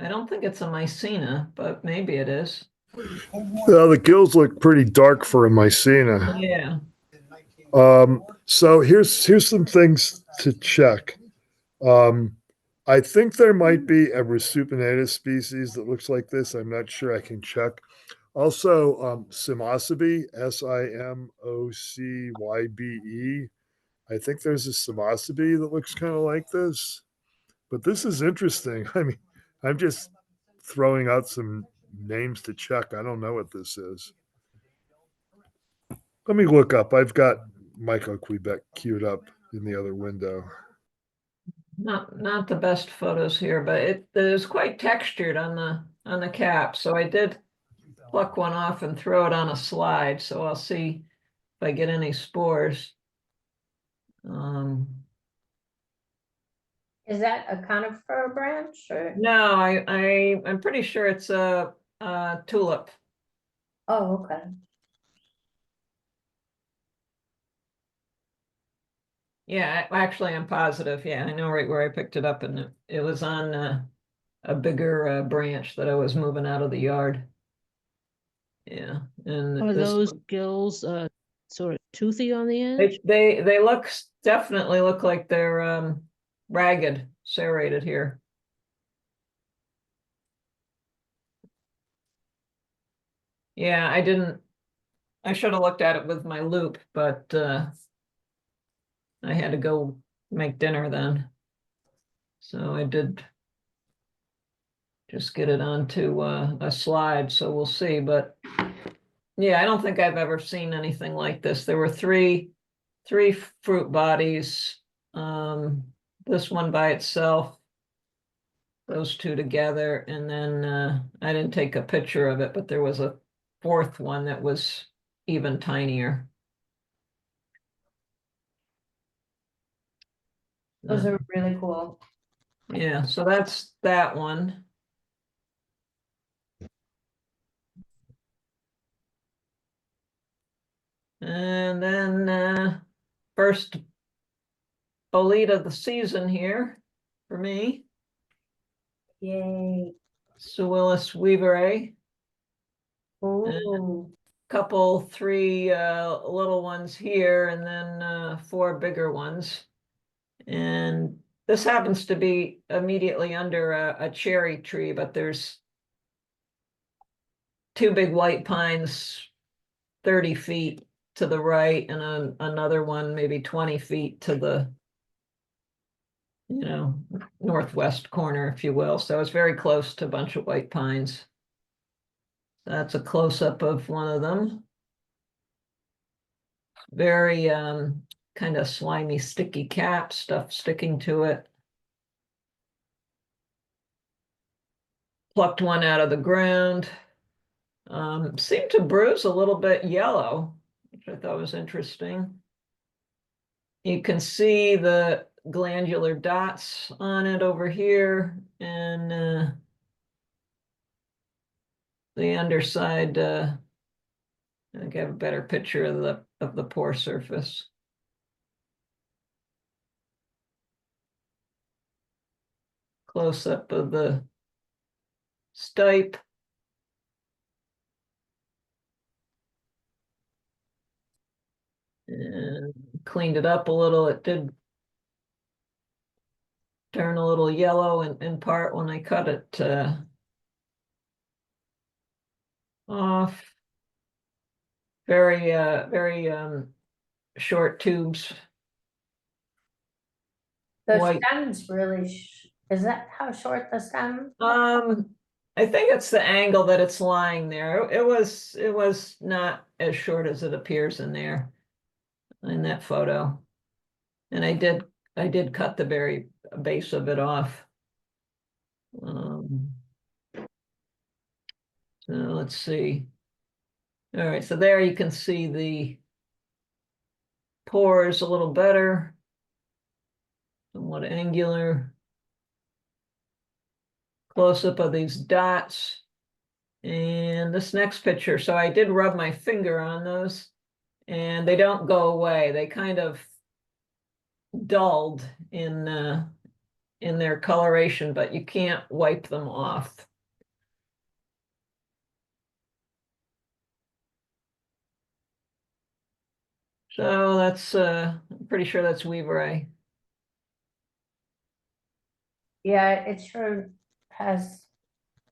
S6: I don't think it's a Mycena, but maybe it is.
S4: Well, the gills look pretty dark for a Mycena.
S6: Yeah.
S4: So here's some things to check. I think there might be a Resupinatus species that looks like this. I'm not sure. I can check. Also, Simocybe, SimocYbe. I think there's a Simocybe that looks kind of like this. But this is interesting. I mean, I'm just throwing out some names to check. I don't know what this is. Let me look up. I've got Michael Quebec queued up in the other window.
S6: Not the best photos here, but it is quite textured on the cap. So I did pluck one off and throw it on a slide. So I'll see if I get any spores.
S7: Is that a conifer branch or?
S6: No, I'm pretty sure it's a tulip.
S7: Oh, okay.
S6: Yeah, actually, I'm positive. Yeah, I know right where I picked it up, and it was on a bigger branch that I was moving out of the yard. Yeah, and
S1: Are
S6: this,
S1: those gills sort of toothy on the end?
S6: they definitely look like they're ragged, serrated here. Yeah, I should have looked at it with my loop, but I had to go make dinner then. So I did just get it onto a slide, so we'll see. But yeah, I don't think I've ever seen anything like this. There were three fruit bodies. This one by itself, those two together, and then I didn't take a picture of it, but there was a fourth one that was even tinier.
S7: Those are really cool.
S6: Yeah, so that's that one. And then first bolete of the season here for me.
S7: Yay.
S6: Suillus weaverae.
S7: Ooh.
S6: Couple, three little ones here, and then four bigger ones. And this happens to be immediately under a cherry tree, but there's two big white pines 30 feet to the right, and another one maybe 20 feet to the northwest corner, if you will. So it's very close to a bunch of white pines. That's a close-up of one of them. Very kind of slimy, sticky cap, stuff sticking to it. Plucked one out of the ground. Seemed to bruise a little bit yellow, which I thought was interesting. You can see the glandular dots on it over here, and the underside. I think I have a better picture of the pore surface. Close up of the stipe. And cleaned it up a little. It did turn a little yellow in part when I cut it off. Very short tubes.
S7: The
S6: White.
S7: stem's really, is that how short the stem?
S6: I think it's the angle that it's lying there. It was not as short as it appears in there in that photo. And I did cut the very base of it off. So let's see. All right, so there you can see the pores a little better. Somewhat angular. Close-up of these dots. And this next picture, so I did rub my finger on those, and they don't go away. They kind of dulled in their coloration, but you can't wipe them off. So that's I'm pretty sure that's weaverae.
S7: Yeah, it sure has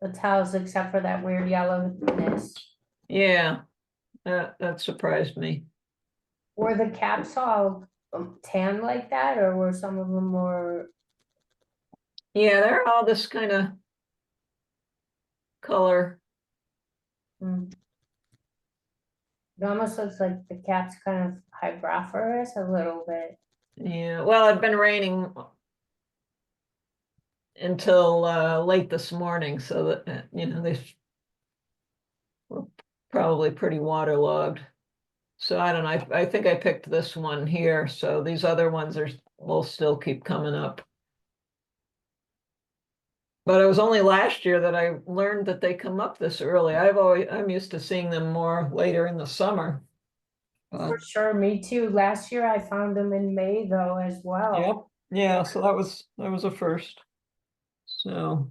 S7: the tails except for that weird yellowness.
S6: Yeah, that surprised me.
S7: Were the caps all tan like that, or were some of them more?
S6: Yeah, they're all this kind of color.
S7: It almost looks like the cap's kind of hygrophorous a little bit.
S6: Yeah, well, it'd been raining until late this morning, so that you know they were probably pretty waterlogged. So I don't know. I think I picked this one here. So these other ones will still keep coming up. But it was only last year that I learned that they come up this early. I'm used to seeing them more later in the summer.
S7: For sure, me too. Last year I found them in May though as well.
S6: Yep. Yeah, so that was a first. So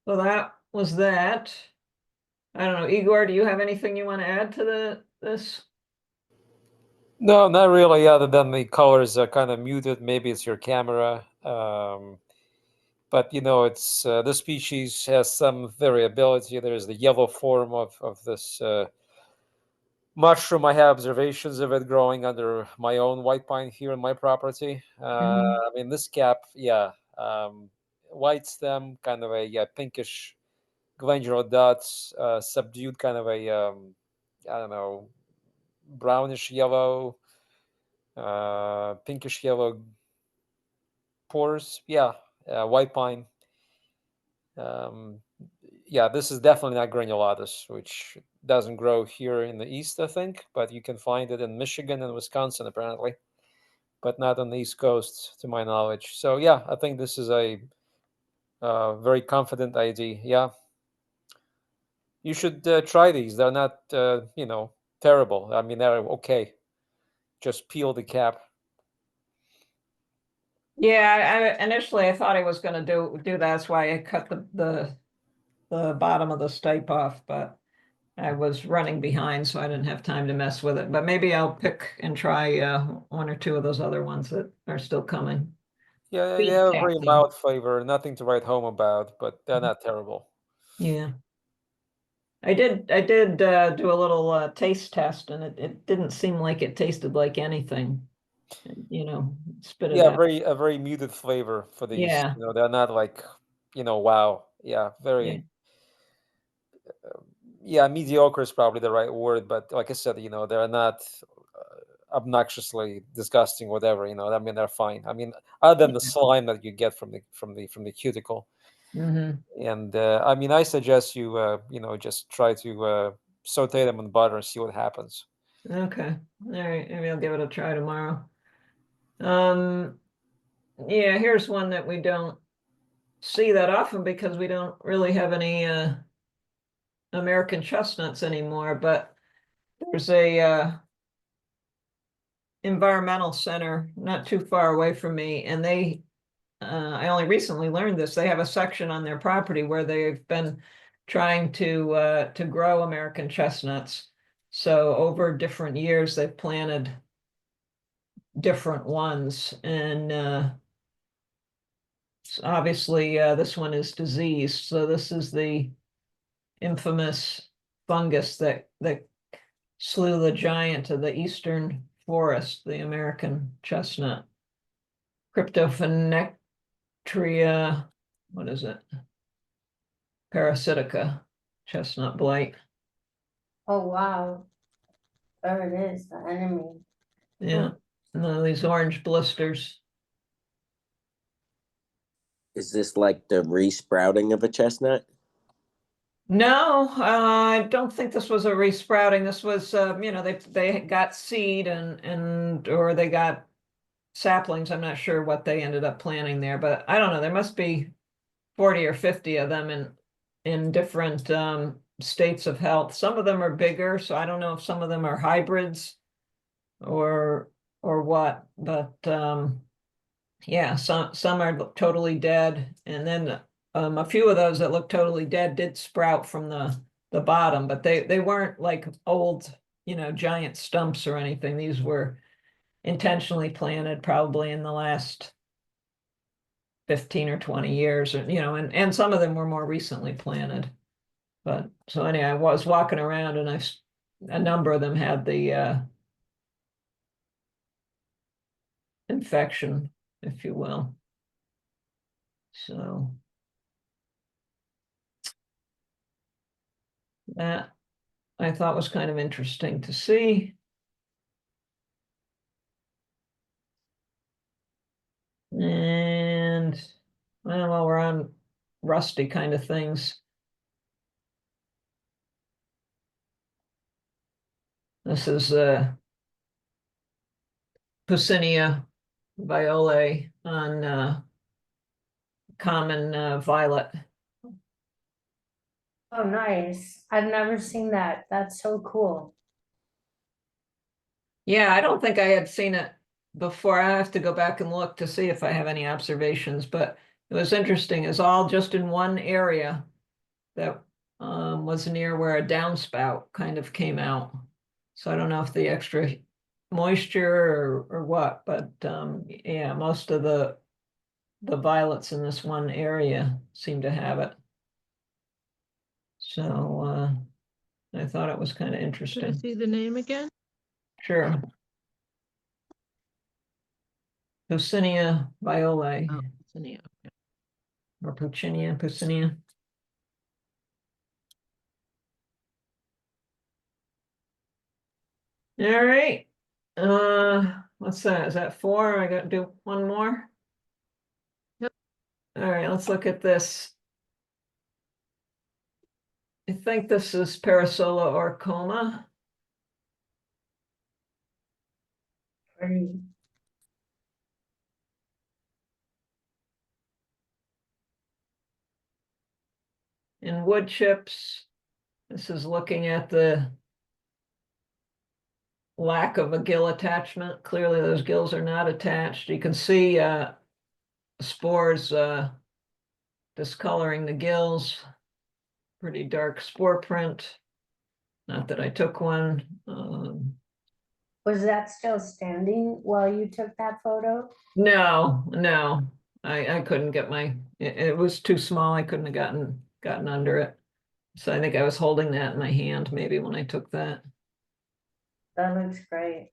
S6: that was that. I don't know, Igor, do you have anything you want to add to this?
S2: No, not really, other than the colors are kind of muted. Maybe it's your camera. But it's this species has some variability. There's the yellow form of this mushroom. I have observations of it growing under my own white pine here on my property. I mean, this cap, yeah, white stem, kind of a pinkish glandular dots, subdued kind of a I don't know, brownish yellow, pinkish yellow pores. Yeah, white pine. Yeah, this is definitely not granulatus, which doesn't grow here in the east, I think, but you can find it in Michigan and Wisconsin apparently, but not on the East Coast, to my knowledge. So yeah, I think this is a very confident ID. Yeah, you should try these. They're not, terrible. I mean, they're okay. Just peel the cap.
S6: Yeah, initially I thought I was going to do that. That's why I cut the bottom of the stipe off, but I was running behind, so I didn't have time to mess with it. But maybe I'll pick and try one or two of those other ones that are still coming.
S2: Yeah, they
S6: Sweet
S2: have a very
S6: taxi.
S2: mild flavor. Nothing to write home about, but they're not terrible.
S6: Yeah. I did do a little taste test, and it didn't seem like it tasted like anything. Spit it
S2: Yeah,
S6: out.
S2: a very muted flavor for these.
S6: Yeah.
S2: They're not like, wow. Yeah, very. Yeah, mediocre is probably the right word, but like I said, they're not obnoxiously disgusting, whatever. I mean, they're fine. I mean, other than the slime that you get from the cuticle. And I mean, I suggest you just try to saute them in butter and see what happens.
S6: Okay. All right. Maybe I'll give it a try tomorrow. Yeah, here's one that we don't see that often because we don't really have any American chestnuts anymore, but there's a environmental center not too far away from me, and I only recently learned this. They have a section on their property where they've been trying to grow American chestnuts. So over different years, they've planted different ones, and obviously this one is diseased. So this is the infamous fungus that slew the giant of the eastern forest, the American chestnut. Cryptonectria, what is it? Parasitica, chestnut blight.
S7: Oh, wow. There it is, the enemy.
S6: Yeah, and these orange blisters.
S8: Is this like the resprouting of a chestnut?
S6: No, I don't think this was a resprouting. This was, they got seed or they got saplings. I'm not sure what they ended up planting there, but I don't know. There must be 40 or 50 of them in different states of health. Some of them are bigger, so I don't know if some of them are hybrids or what, but yeah, some are totally dead, and then a few of those that look totally dead did sprout from the bottom, but they weren't like old, giant stumps or anything. These were intentionally planted probably in the last 15 or 20 years, or and some of them were more recently planted. But so anyway, I was walking around, and a number of them had the infection, if you will. So that I thought was kind of interesting to see. And well, while we're on rusty kind of things, this is Puccinia violae on common violet.
S7: Oh, nice. I've never seen that. That's so cool.
S6: Yeah, I don't think I had seen it before. I have to go back and look to see if I have any observations, but it was interesting. It's all just in one area that was near where a downspout kind of came out. So I don't know if the extra moisture or what, but yeah, most of the violets in this one area seem to have it. So I thought it was kind of
S1: Could I
S6: interesting.
S1: see the name again?
S6: Sure. Puccinia violae,
S1: Oh, Puccinia, okay.
S6: or Puccinia. All right. What's that? Is that 4? I got to do one more.
S1: Yep.
S6: All right, let's look at this. I think this is Parasola auricoma.
S7: Pretty.
S6: In wood chips, this is looking at the lack of a gill attachment. Clearly those gills are not attached. You can see spores discoloring the gills. Pretty dark spore print. Not that I took one.
S7: Was that still standing while you took that photo?
S6: No. I couldn't get it was too small. I couldn't have gotten under it. So I think I was holding that in my hand maybe when I took that.
S7: That looks great.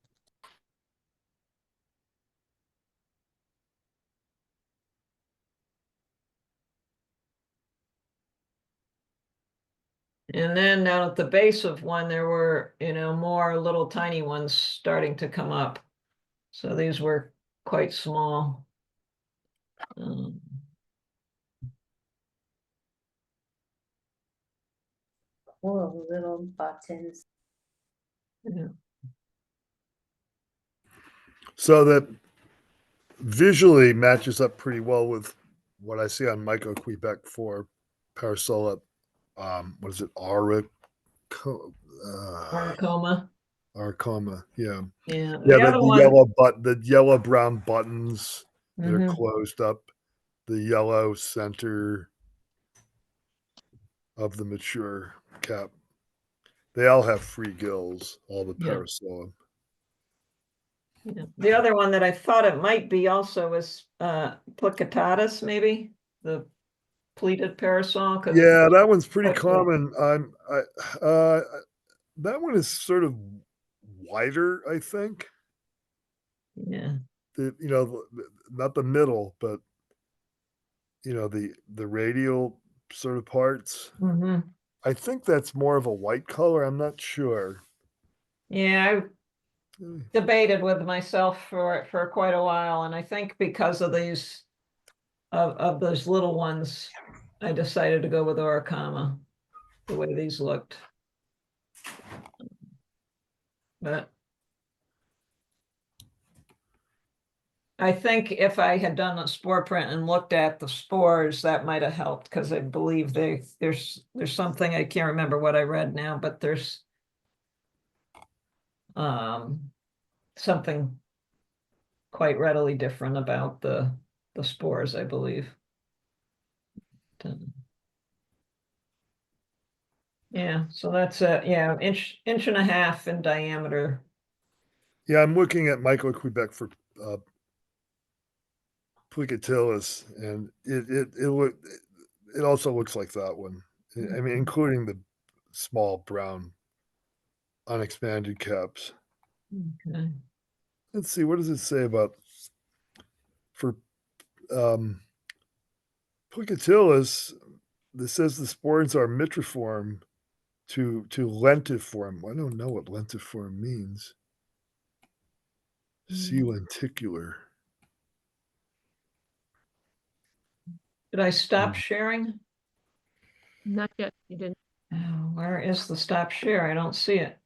S6: And then down at the base of one, there were, more little tiny ones starting to come up. So these were quite small.
S7: Cool little buttons.
S6: Yeah.
S4: So that visually matches up pretty well with what I see on Mycoquebec for Parasola. What is it?
S6: Auricoma.
S4: Auricoma. Yeah.
S6: Yeah.
S4: Yeah.
S6: The other
S4: The
S6: one.
S4: yellow brown buttons that are
S6: Mhm.
S4: closed up. The yellow center of the mature cap. They all have free gills, all the
S6: Yeah.
S4: Parasola.
S6: Yeah. The other one that I thought it might be also is Plicatatus, maybe the pleated parasol. 'Cause
S4: Yeah, that one's pretty
S6: quite big.
S4: common. That one is sort of wider, I think.
S6: Yeah.
S4: Not the middle, but the radial sort of parts.
S6: Hmm.
S4: I think that's more of a white color. I'm not sure.
S6: Yeah, I debated with myself for quite a while, and I think because of these of those little ones, I decided to go with auricoma, the way these looked. But I think if I had done a spore print and looked at the spores, that might have helped, because I believe there's something, I can't remember what I read now, but there's something quite readily different about the spores, I believe. Yeah, so that's inch and a half in diameter.
S4: Yeah, I'm looking at Michael Quebec for Plicatilis, and it also looks like that one. I mean, including the small brown unexpanded caps.
S6: Okay.
S4: Let's see, what does it say about for Plicatilis? This says the spores are mitriform to lentiform. I don't know what lentiform means. See lenticular.
S6: Did I stop sharing?
S1: Not yet, you didn't.
S6: Oh, where is the stop share? I don't see it.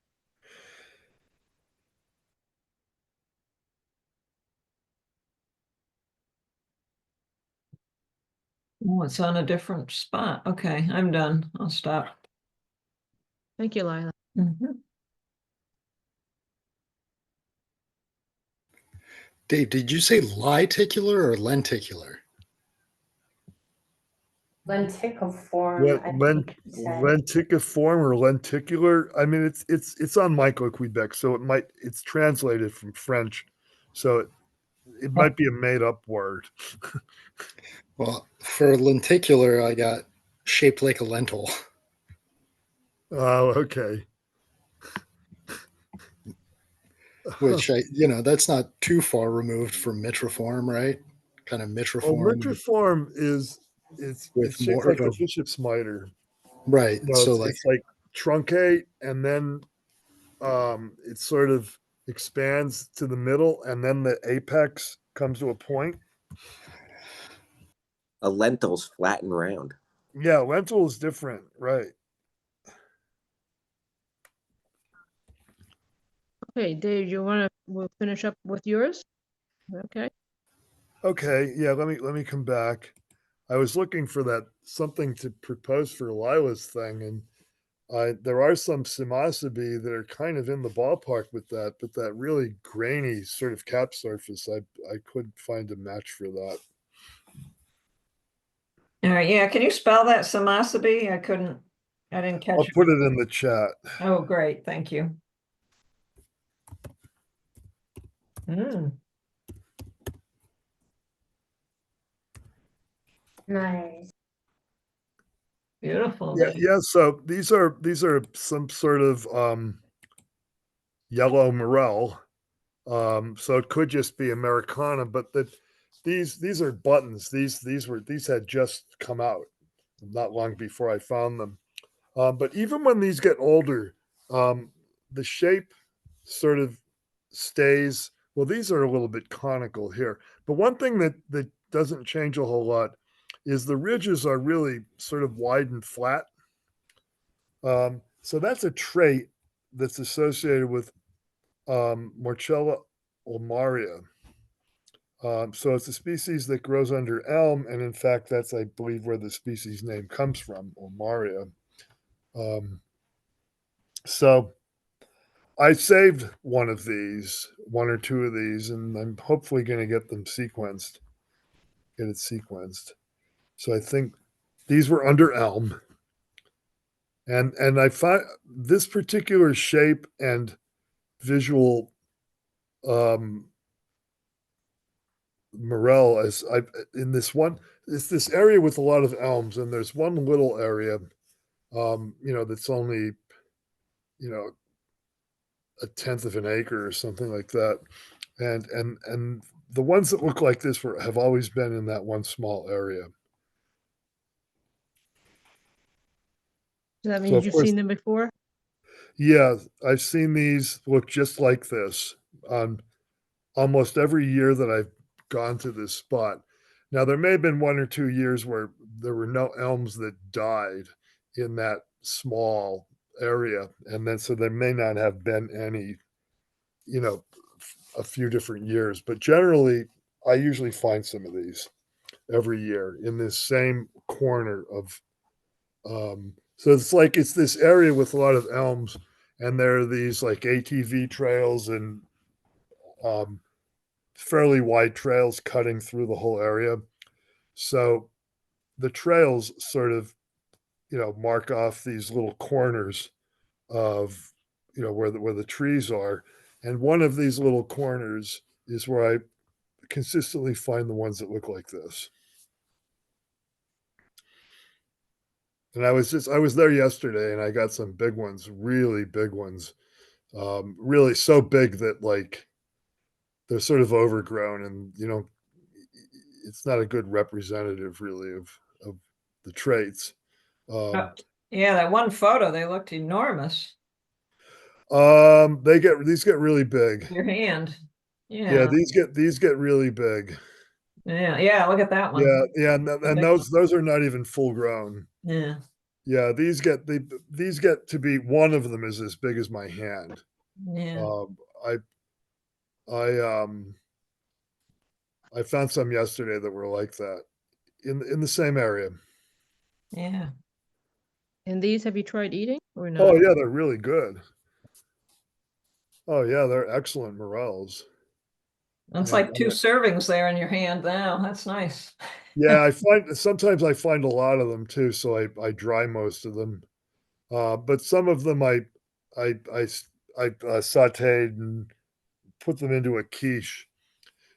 S6: Oh, it's on a different spot. Okay, I'm done. I'll stop.
S1: Thank you, Lila.
S6: Mhm.
S3: Dave, did you say lenticular or lenticular?
S7: Lenticuform, I think it said.
S4: Lenticuform or lenticular. I mean, it's on Michael Quebec, so it's translated from French, so it might be a made up word.
S3: Well, for lenticular, I got shaped like a lentil.
S4: Oh, okay.
S3: Which that's not too far removed from mitriform, right? Kind of
S4: Well,
S3: mitriform
S4: mitriform it's
S3: with
S4: shaped
S3: more of
S4: like
S3: a
S4: a bishop's miter.
S3: right. So like
S4: It's like truncate, and then it sort of expands to the middle, and then the apex comes to a point.
S8: A lentil's flat and round.
S4: Yeah, lentil is different, right?
S1: Okay, Dave, we'll finish up with yours? Okay,
S4: Okay, yeah. Let me come back. I was looking for that something to propose for Lila's thing, and there are some Simosabe that are kind of in the ballpark with that, but that really grainy sort of cap surface, I couldn't find a match for that.
S6: All right, yeah, can you spell that Simosabe? I didn't catch
S4: I'll
S6: it.
S4: put it in the chat.
S6: Oh, great, thank you.
S7: Nice.
S6: Beautiful.
S4: Yeah. So these are some sort of yellow morel. So it could just be Americana, but these are buttons. These had just come out not long before I found them. But even when these get older, the shape sort of stays. Well, these are a little bit conical here, but one thing that doesn't change a whole lot is the ridges are really sort of wide and flat. So that's a trait that's associated with Morchella ulmaria. So it's a species that grows under elm, and in fact, that's, I believe, where the species name comes from, ulmaria. So I saved one or two of these, and I'm hopefully going to get it sequenced. So I think these were under elm. And I find this particular shape and visual morel as I in this one, it's this area with a lot of elms, and there's one little area, that's only, a tenth of an acre or something like that. And the ones that look like this have always been in that one small area.
S1: Does that
S4: So
S1: mean
S4: of
S1: you've
S4: course,
S1: seen them before?
S4: yeah, I've seen these look just like this on almost every year that I've gone to this spot. Now, there may have been 1 or 2 years where there were no elms that died in that small area. And then, so there may not have been any, a few different years. But generally, I usually find some of these every year in this same corner of. So it's this area with a lot of elms, and there are these like ATV trails and um, fairly wide trails cutting through the whole area. So the trails sort of, mark off these little corners of, where the trees are. And one of these little corners is where I consistently find the ones that look like this. And I was there yesterday, and I got some big ones, really big ones, really so big that like they're sort of overgrown, and it's not a good representative really of the traits.
S6: Yeah, that one photo, they looked enormous.
S4: These get really big.
S6: Your hand.
S4: Yeah,
S6: Yeah.
S4: these get really big.
S6: Yeah, look at that one.
S4: Yeah, and those are not even full grown.
S6: Yeah.
S4: Yeah, these get to be, one of them is as big as my hand.
S6: Yeah.
S4: I I found some yesterday that were like that in the same area.
S6: Yeah.
S1: And these, have you tried eating or not?
S4: Oh yeah, they're really good. Oh yeah, they're excellent morels.
S6: It's
S4: Yeah,
S6: like 2 servings there in your hand now. That's nice.
S4: Yeah, sometimes I find a lot of them too, so I dry most of them. But some of them I sauteed and put them into a quiche.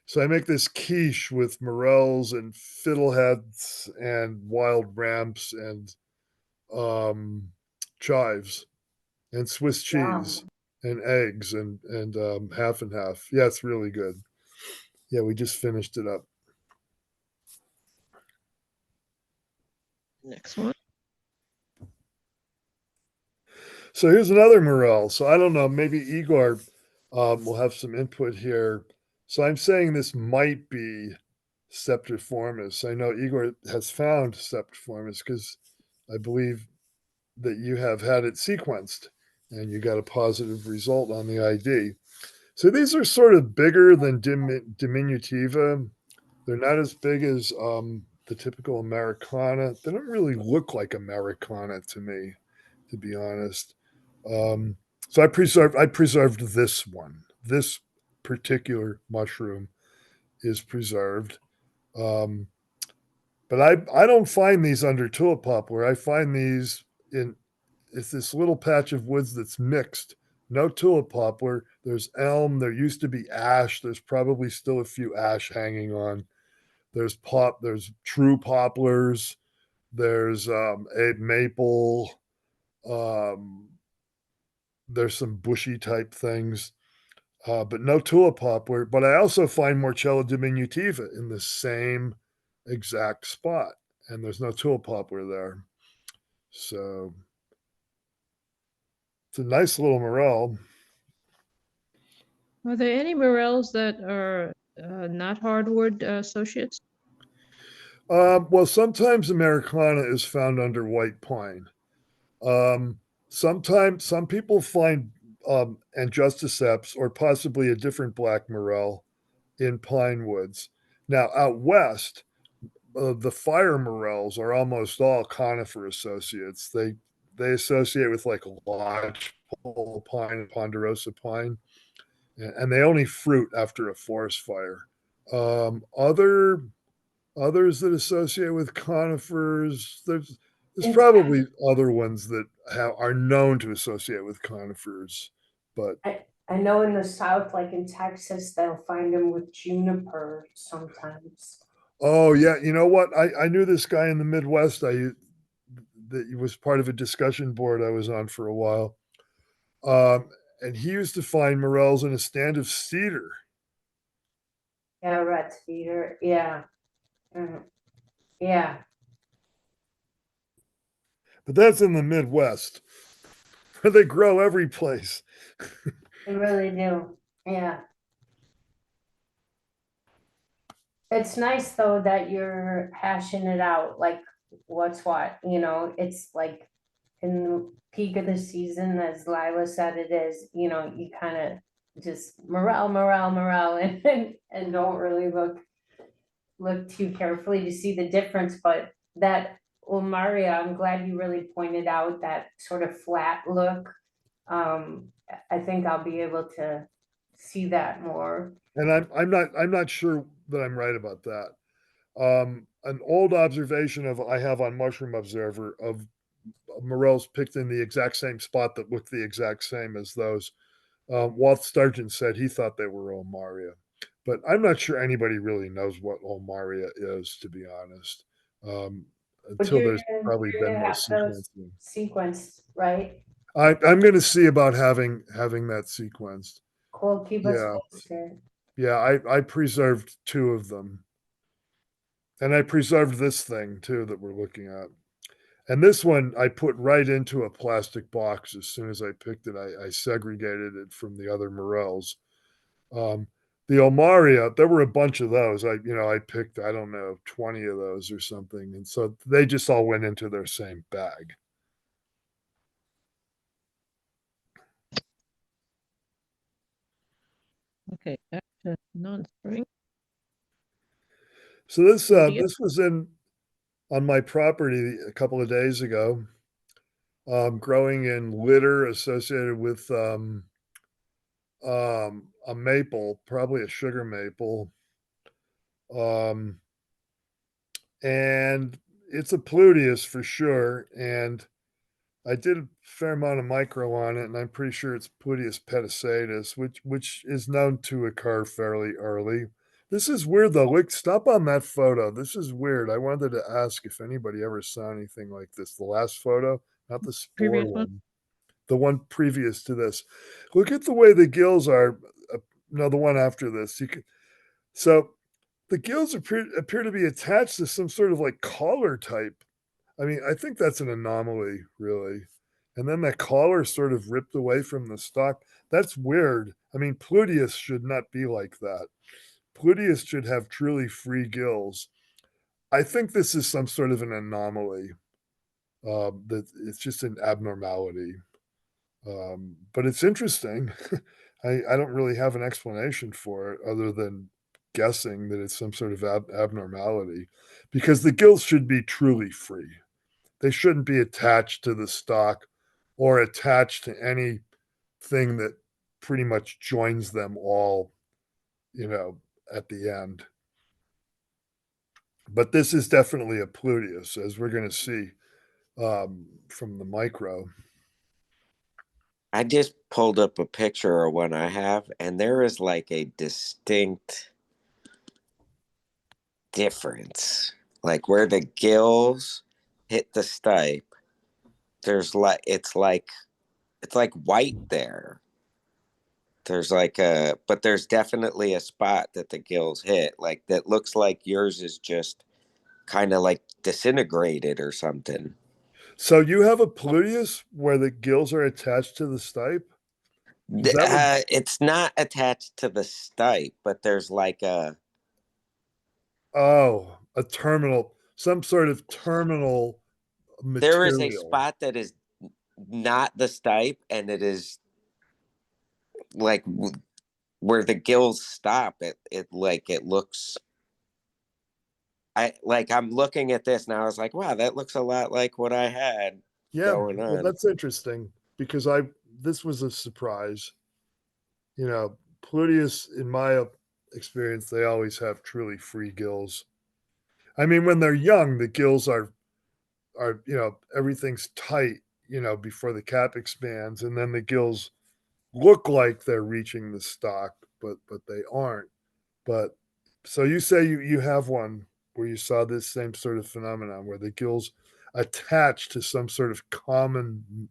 S4: So I make this quiche with morels and fiddleheads and wild ramps and chives and Swiss cheese and eggs and half and half. Yeah, it's really good. Yeah, we just finished it up.
S1: Next one.
S4: So here's another morel. So I don't know, maybe Igor will have some input here. So I'm saying this might be sceptriformis. I know Igor has found sceptriformis because I believe that you have had it sequenced and you got a positive result on the ID. So these are sort of bigger than diminutiva. They're not as big as the typical Americana. They don't really look like Americana to me, to be honest. So I preserved this one. This particular mushroom is preserved. But I don't find these under tulip poplar. I find these it's this little patch of woods that's mixed. No tulip poplar. There's elm. There used to be ash. There's probably still a few ash hanging on. There's true poplars. There's a maple. There's some bushy type things, but no tulip poplar. But I also find Morchella diminutiva in the same exact spot, and there's no tulip poplar there. So it's a nice little morel.
S1: Are there any morels that are not hardwood associates?
S4: Well, sometimes Americana is found under white pine. Sometimes some people find angusticeps or possibly a different black morel in pine woods. Now, out west, the fire morels are almost all conifer associates. They associate with like lodgepole pine and ponderosa pine, and they only fruit after a forest fire. Others that associate with conifers, there's There's
S7: In
S4: probably other ones that are known to associate with conifers, but
S7: I know in the south, like in Texas, they'll find them with juniper sometimes.
S4: oh yeah, you know what? I knew this guy in the Midwest. That he was part of a discussion board I was on for a while, and he used to find morels in a stand of cedar.
S7: Yeah, rat feeder, yeah. Yeah,
S4: But that's in the Midwest, where they grow every place.
S7: they really do, yeah. It's nice though that you're hashing it out, like what's what, it's like in the peak of the season, as Lila said it is, you kind of just morale, and don't really look too carefully to see the difference, but that ulmaria, I'm glad you really pointed out that sort of flat look. I think I'll be able to see that more.
S4: And I'm not sure that I'm right about that. An old observation I have on Mushroom Observer of morels picked in the exact same spot that looked the exact same as those. Walt Sturgeon said he thought they were ulmaria, but I'm not sure anybody really knows what ulmaria is, to be honest.
S7: But
S4: Until there's probably
S7: you're
S4: been
S7: gonna
S4: more
S7: have those
S4: sequencing.
S7: sequenced, right?
S4: I'm going to see about having that sequenced.
S7: Cool, keep us
S4: Yeah.
S7: posted.
S4: Yeah, I preserved 2 of them. And I preserved this thing too that we're looking at. And this one I put right into a plastic box as soon as I picked it. I segregated it from the other morels. The Ulmaria, there were a bunch of those. I picked, I don't know, 20 of those or something. And so they just all went into their same bag.
S1: Okay, back to non-spring.
S4: So this
S1: What do you-
S4: this was on my property a couple of days ago, growing in litter associated with a maple, probably a sugar maple. And it's a Pluteus for sure. And I did a fair amount of micro on it, and I'm pretty sure it's Pluteus petasatus, which is known to occur fairly early. This is weird though. Look, stop on that photo. This is weird. I wanted to ask if anybody ever saw anything like this. The last photo, not the spore
S1: Previous one?
S4: one, the one previous to this. Look at the way the gills are. No, the one after this. So the gills appear to be attached to some sort of like collar type. I mean, I think that's an anomaly, really. And then that collar sort of ripped away from the stalk. That's weird. I mean, Pluteus should not be like that. Pluteus should have truly free gills. I think this is some sort of an anomaly. That it's just an abnormality. But it's interesting. I don't really have an explanation for it other than guessing that it's some sort of abnormality, because the gills should be truly free. They shouldn't be attached to the stalk or attached to anything that pretty much joins them all, at the end. But this is definitely a Pluteus, as we're going to see from the micro.
S8: I just pulled up a picture of one I have, and there is like a distinct difference. Like where the gills hit the stipe, there's like it's like white there. There's but there's definitely a spot that the gills hit, like that looks like yours is just kind of like disintegrated or something.
S4: So you have a Pluteus where the gills are attached to the stipe?
S8: It's not attached to the stipe, but there's like a
S4: terminal, some sort of terminal material.
S8: there is a spot that is not the stipe, and it is like where the gills stop. It looks. I'm looking at this now. I was like, wow, that looks a lot like what I had going on.
S4: Well, that's interesting because this was a surprise. Pluteus, in my experience, they always have truly free gills. I mean, when they're young, the gills are are, everything's tight, before the cap expands, and then the gills look like they're reaching the stalk, but they aren't. But so you say you have one where you saw this same sort of phenomenon where the gills attach to some sort of common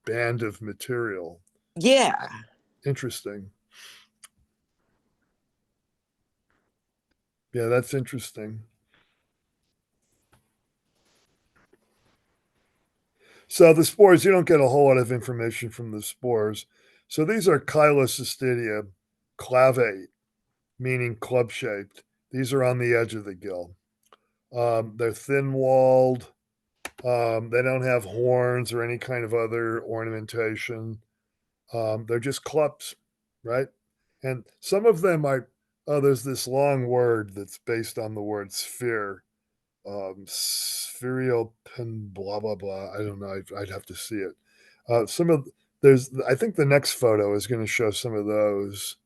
S4: band of material.
S8: Yeah.
S4: Interesting. Yeah, that's interesting. So the spores, you don't get a whole lot of information from the spores. So these are Chylocystia clavate, meaning club-shaped. These are on the edge of the gill. They're thin-walled. They don't have horns or any kind of other ornamentation. They're just clubs, right? And some of them are, there's this long word that's based on the word sphere. Spheriopen, blah, blah, blah. I don't know. I'd have to see it. I think the next photo is going to show some of those.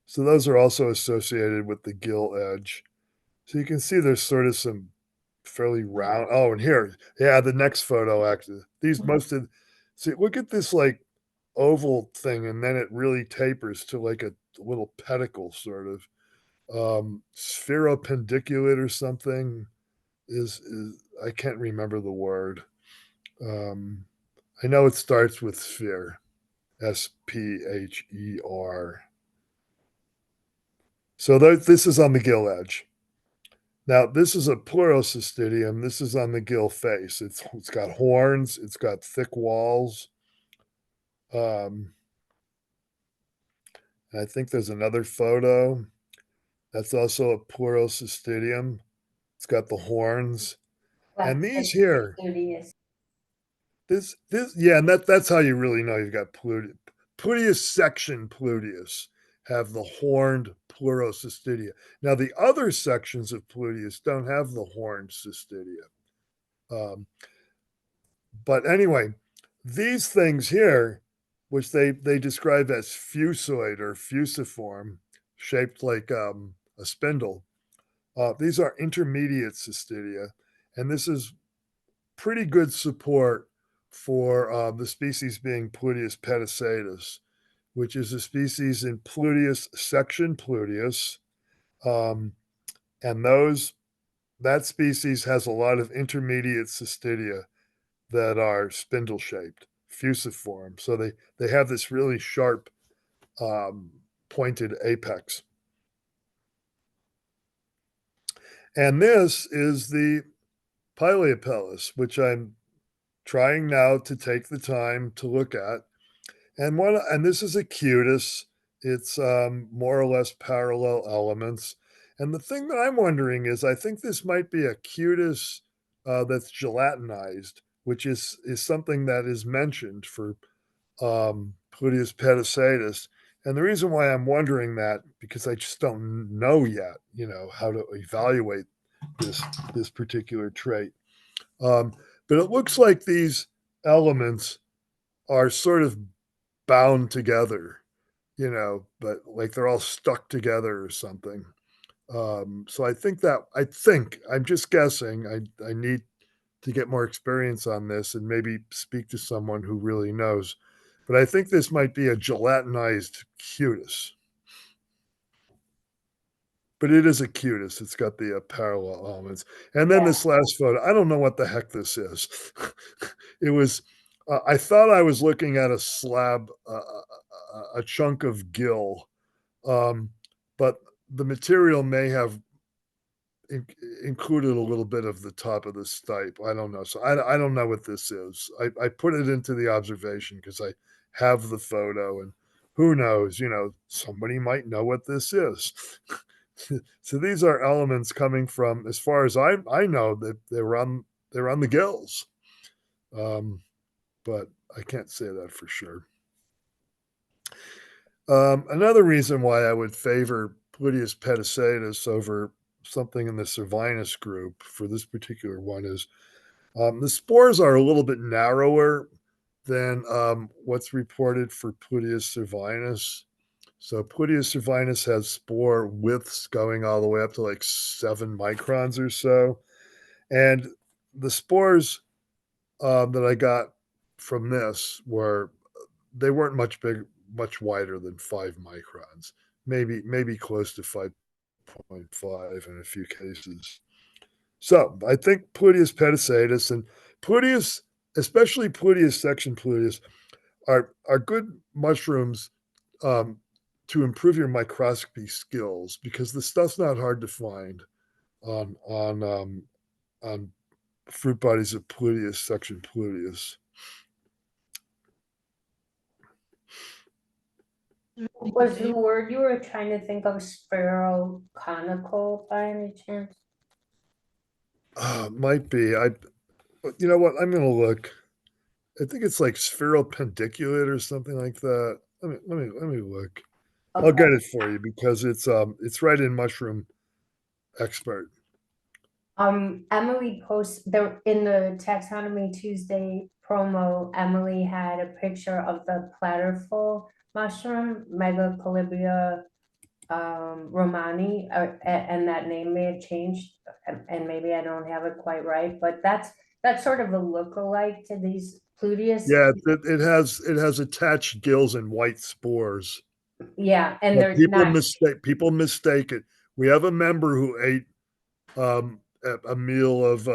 S4: So those are also associated with the gill edge. So you can see there's sort of some fairly round. Oh, and here, yeah, the next photo actually. See, look at this like oval thing, and then it really tapers to like a little pedicle, sort of. Spheropendiculate or something is I can't remember the word. I know it starts with sphere, spher. So this is on the gill edge. Now, this is a pleurocystidium. This is on the gill face. It's got horns. It's got thick walls. I think there's another photo. That's also a pleurocystidium. It's got the horns. And these here, this, yeah, and that's how you really know you've got Pluteus. Pluteus section Pluteus have the horned pleurocystidia. Now, the other sections of Pluteus don't have the horned cystidia. But anyway, these things here, which they describe as fusoid or fusiform, shaped like a spindle, these are intermediate cystidia, and this is pretty good support for the species being Pluteus petasatus, which is a species in Pluteus section Pluteus. And that species has a lot of intermediate cystidia that are spindle shaped, fusiform. So they have this really sharp pointed apex. And this is the Pileopellis, which I'm trying now to take the time to look at. And this is a cutis. It's more or less parallel elements. And the thing that I'm wondering is, I think this might be a cutis that's gelatinized, which is something that is mentioned for Pluteus petasatus. And the reason why I'm wondering that, because I just don't know yet, how to evaluate this particular trait. But it looks like these elements are sort of bound together, but like they're all stuck together or something. So I'm just guessing. I need to get more experience on this and maybe speak to someone who really knows. But I think this might be a gelatinized cutis. But it is a cutis. It's got the parallel elements. And then this last photo, I don't know what the heck this is. It was, I thought I was looking at a slab, a chunk of gill, but the material may have included a little bit of the top of the stipe. I don't know. So I don't know what this is. I put it into the observation because I have the photo, and who knows, somebody might know what this is. So these are elements coming from, as far as I know, that they're on the gills. But I can't say that for sure. Another reason why I would favor Pluteus petasatus over something in the Cervinus group for this particular one is the spores are a little bit narrower than what's reported for Pluteus cervinus. So Pluteus cervinus has spore widths going all the way up to like 7 microns or so. And the spores that I got from this they weren't much wider than 5 microns, maybe close to 5.5 in a few cases. So I think Pluteus petasatus and Pluteus, especially Pluteus section Pluteus, are good mushrooms to improve your microscopy skills, because the stuff's not hard to find on fruit bodies of Pluteus section Pluteus.
S7: Was the word you were trying to think of spiral conical by any chance?
S4: Might be. You know what? I'm gonna look. I think it's like spheral pendiculate or something like that. Let me look. I'll
S7: Okay.
S4: get it for you because it's right in Mushroom Expert.
S7: Emily posts there in the Taxonomy Tuesday promo. Emily had a picture of the platterful mushroom, Megacolibria romani, and that name may have changed, and maybe I don't have it quite right, but that's sort of a look-alike to these Pluteus.
S4: Yeah, it has attached gills and white spores.
S7: Yeah, and
S4: But
S7: they're
S4: people mistake it. We have a member who ate a meal of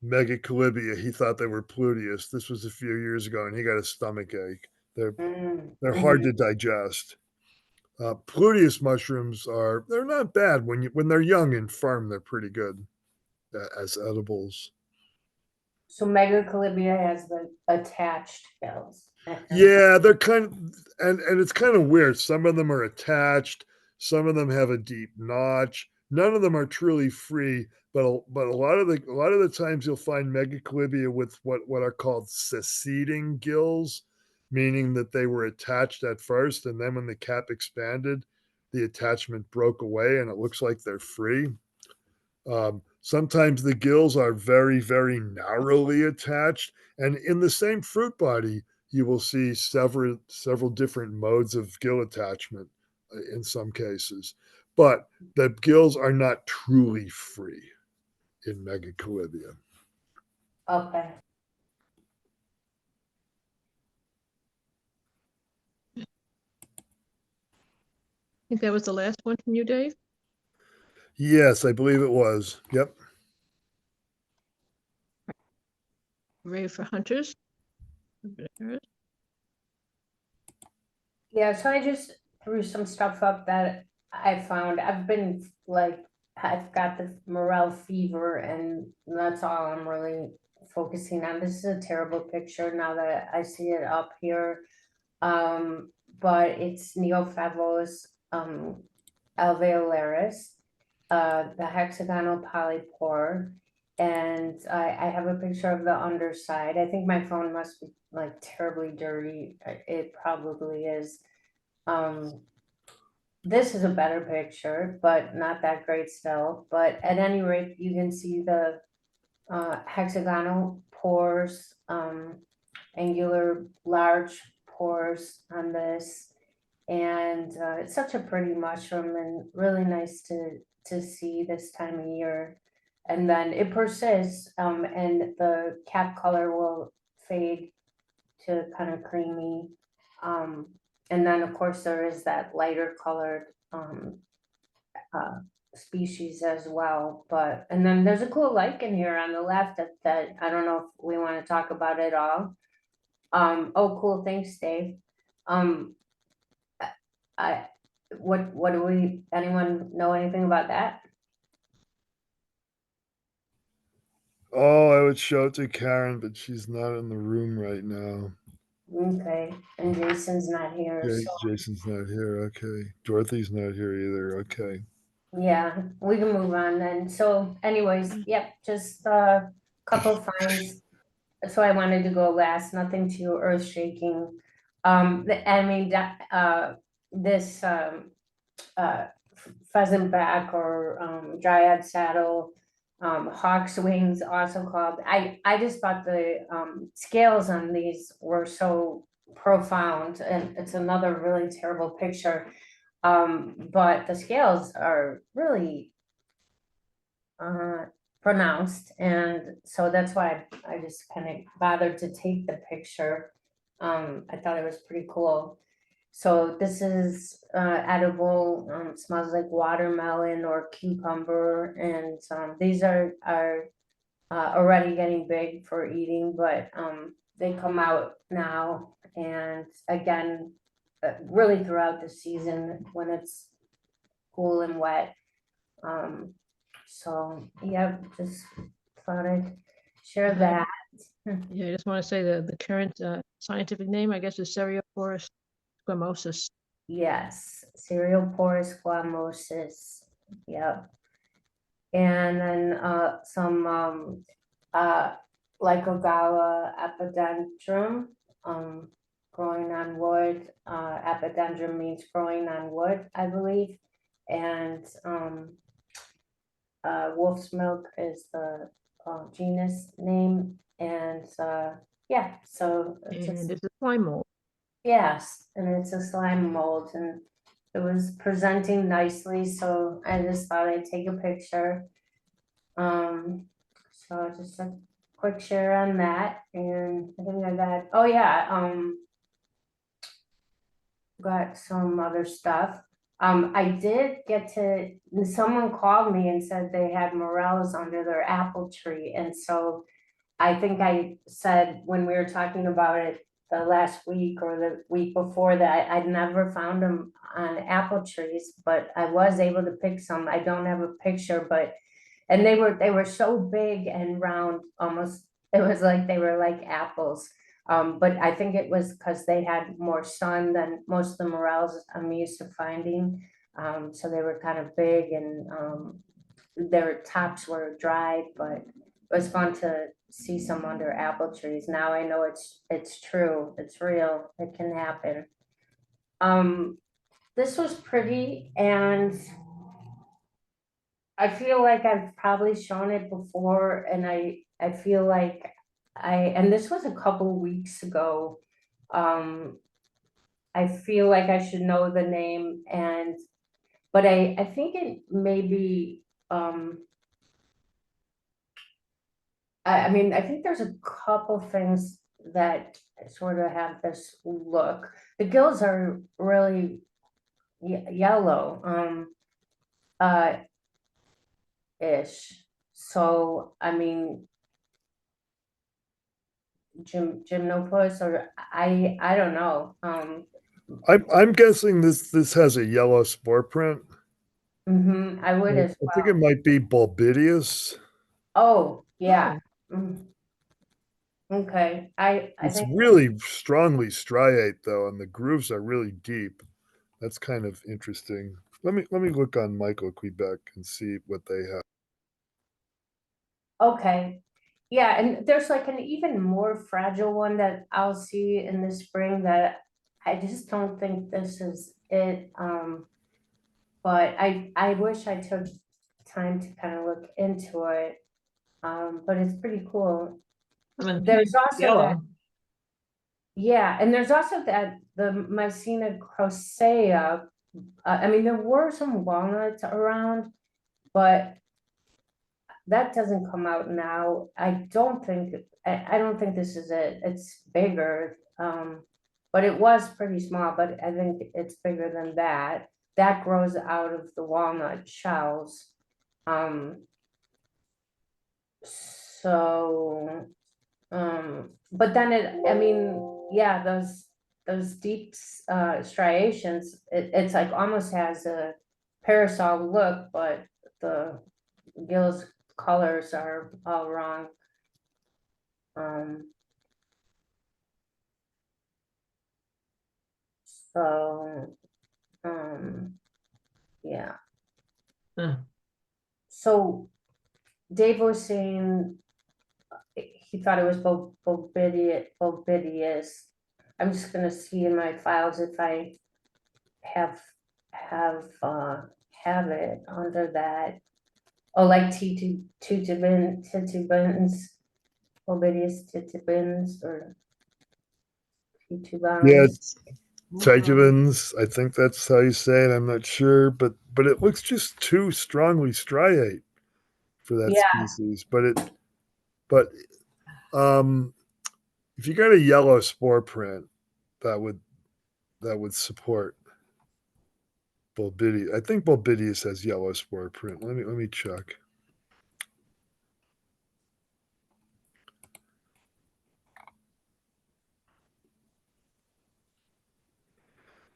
S4: Megacolibria. He thought they were Pluteus. This was a few years ago, and he got a stomach ache. They're hard to digest. Pluteus mushrooms they're not bad when they're young and firm. They're pretty good as edibles.
S7: So Megacolibria has the attached gills.
S4: Yeah, they're kind of, and it's kind of weird. Some of them are attached. Some of them have a deep notch. None of them are truly free, but a lot of the times you'll find Megacolibria with what are called seceding gills, meaning that they were attached at first, and then when the cap expanded, the attachment broke away, and it looks like they're free. Sometimes the gills are very, very narrowly attached, and in the same fruit body, you will see several different modes of gill attachment in some cases, but the gills are not truly free in Megacolibria.
S7: Okay.
S1: I think that was the last one from you, Dave.
S4: Yes, I believe it was. Yep.
S1: Ready for hunters?
S7: Yeah, so I just threw some stuff up that I found. I've got the morel fever, and that's all I'm really focusing on. This is a terrible picture now that I see it up here. But it's Neofavolu alveolaris, the hexagonal polypore. And I have a picture of the underside. I think my phone must be like terribly dirty. It probably is. This is a better picture, but not that great still. But at any rate, you can see the hexagonal pores, angular large pores on this. And it's such a pretty mushroom and really nice to see this time of year. And then it persists, and the cap color will fade to kind of creamy. And then of course there is that lighter colored species as well. And then there's a cool lichen here on the left that I don't know if we want to talk about it all. Oh, cool, thanks, Dave. Anyone know anything about that?
S4: Oh, I would show it to Karen, but she's not in the room right now.
S7: Okay, and Jason's not here.
S4: Okay,
S7: So
S4: Jason's not here. Okay. Dorothy's not here either. Okay.
S7: yeah, we can move on then. So anyways, yep, just a couple finds. So I wanted to go last, nothing too earth shaking. This pheasant back or Dryad saddle, hawk's wings also called. I just thought the scales on these were so profound, and it's another really terrible picture. But the scales are really pronounced, and so that's why I just kind of bothered to take the picture. I thought it was pretty cool. So this is edible, smells like watermelon or cucumber, and these are already getting big for eating, but they come out now, and again, really throughout the season when it's cool and wet. So yeah, just thought I'd share that.
S1: Yeah, I just want to say the current scientific name, I guess, is Cerioporus squamosus.
S7: Yes, Cerioporus squamosus. Yep. And then some Lycogala epidendrum, growing on wood. Epidendrum means growing on wood, I believe. And wolf's milk is the genus name. And yeah, so it's
S1: And
S7: just,
S1: this is slime mold.
S7: yes, and it's a slime mold, and it was presenting nicely, so I just thought I'd take a picture. So just a quick share on that, and I think I got, oh yeah, got some other stuff. I did get to, someone called me and said they had morels under their apple tree, and so I think I said when we were talking about it the last week or the week before that, I'd never found them on apple trees, but I was able to pick some. I don't have a picture, but, and they were so big and round, almost, it was like they were like apples. But I think it was because they had more sun than most of the morels I'm used to finding. So they were kind of big, and their tops were dry, but it was fun to see some under apple trees. Now I know it's true, it's real, it can happen. This was pretty, and I feel like I've probably shown it before, and I feel like and this was a couple weeks ago. I feel like I should know the name, but I think it may be, I mean, I think there's a couple things that sort of have this look. The gills are really yellow, ish. So, I mean, gymnopus, or I don't know.
S4: I'm guessing this has a yellow spore print.
S7: I would as
S4: I think
S7: well.
S4: it might be bulbidius.
S7: Oh, yeah. Okay, I
S4: It's
S7: think,
S4: really strongly striate though, and the grooves are really deep. That's kind of interesting. Let me look on Quebec and see what they have.
S7: okay. Yeah, and there's like an even more fragile one that I'll see in the spring that I just don't think this is it. But I wish I took time to kind of look into it. But it's pretty cool.
S6: I mean,
S7: There's also that,
S6: yellow.
S7: yeah, and there's also that the Mycena crocea. I mean, there were some walnuts around, but that doesn't come out now. I don't think this is it. It's bigger. But it was pretty small, but I think it's bigger than that. That grows out of the walnut shells. So, but then I mean, yeah, those deep striations, it's like almost has a parasol look, but the gills colors are all wrong. So, yeah.
S6: Huh.
S7: So Dave was saying he thought it was bulbidius. I'm just gonna see in my files if I have it under that. Oh, like titubins, bulbidius titubins, or titubans.
S4: Yeah, it's Titubins. I think that's how you say it. I'm not sure, but it looks just too strongly striate for that
S7: Yeah.
S4: species. But if you got a yellow spore print, that would support Bulbidius. I think Bulbidius has yellow spore print. Let me check.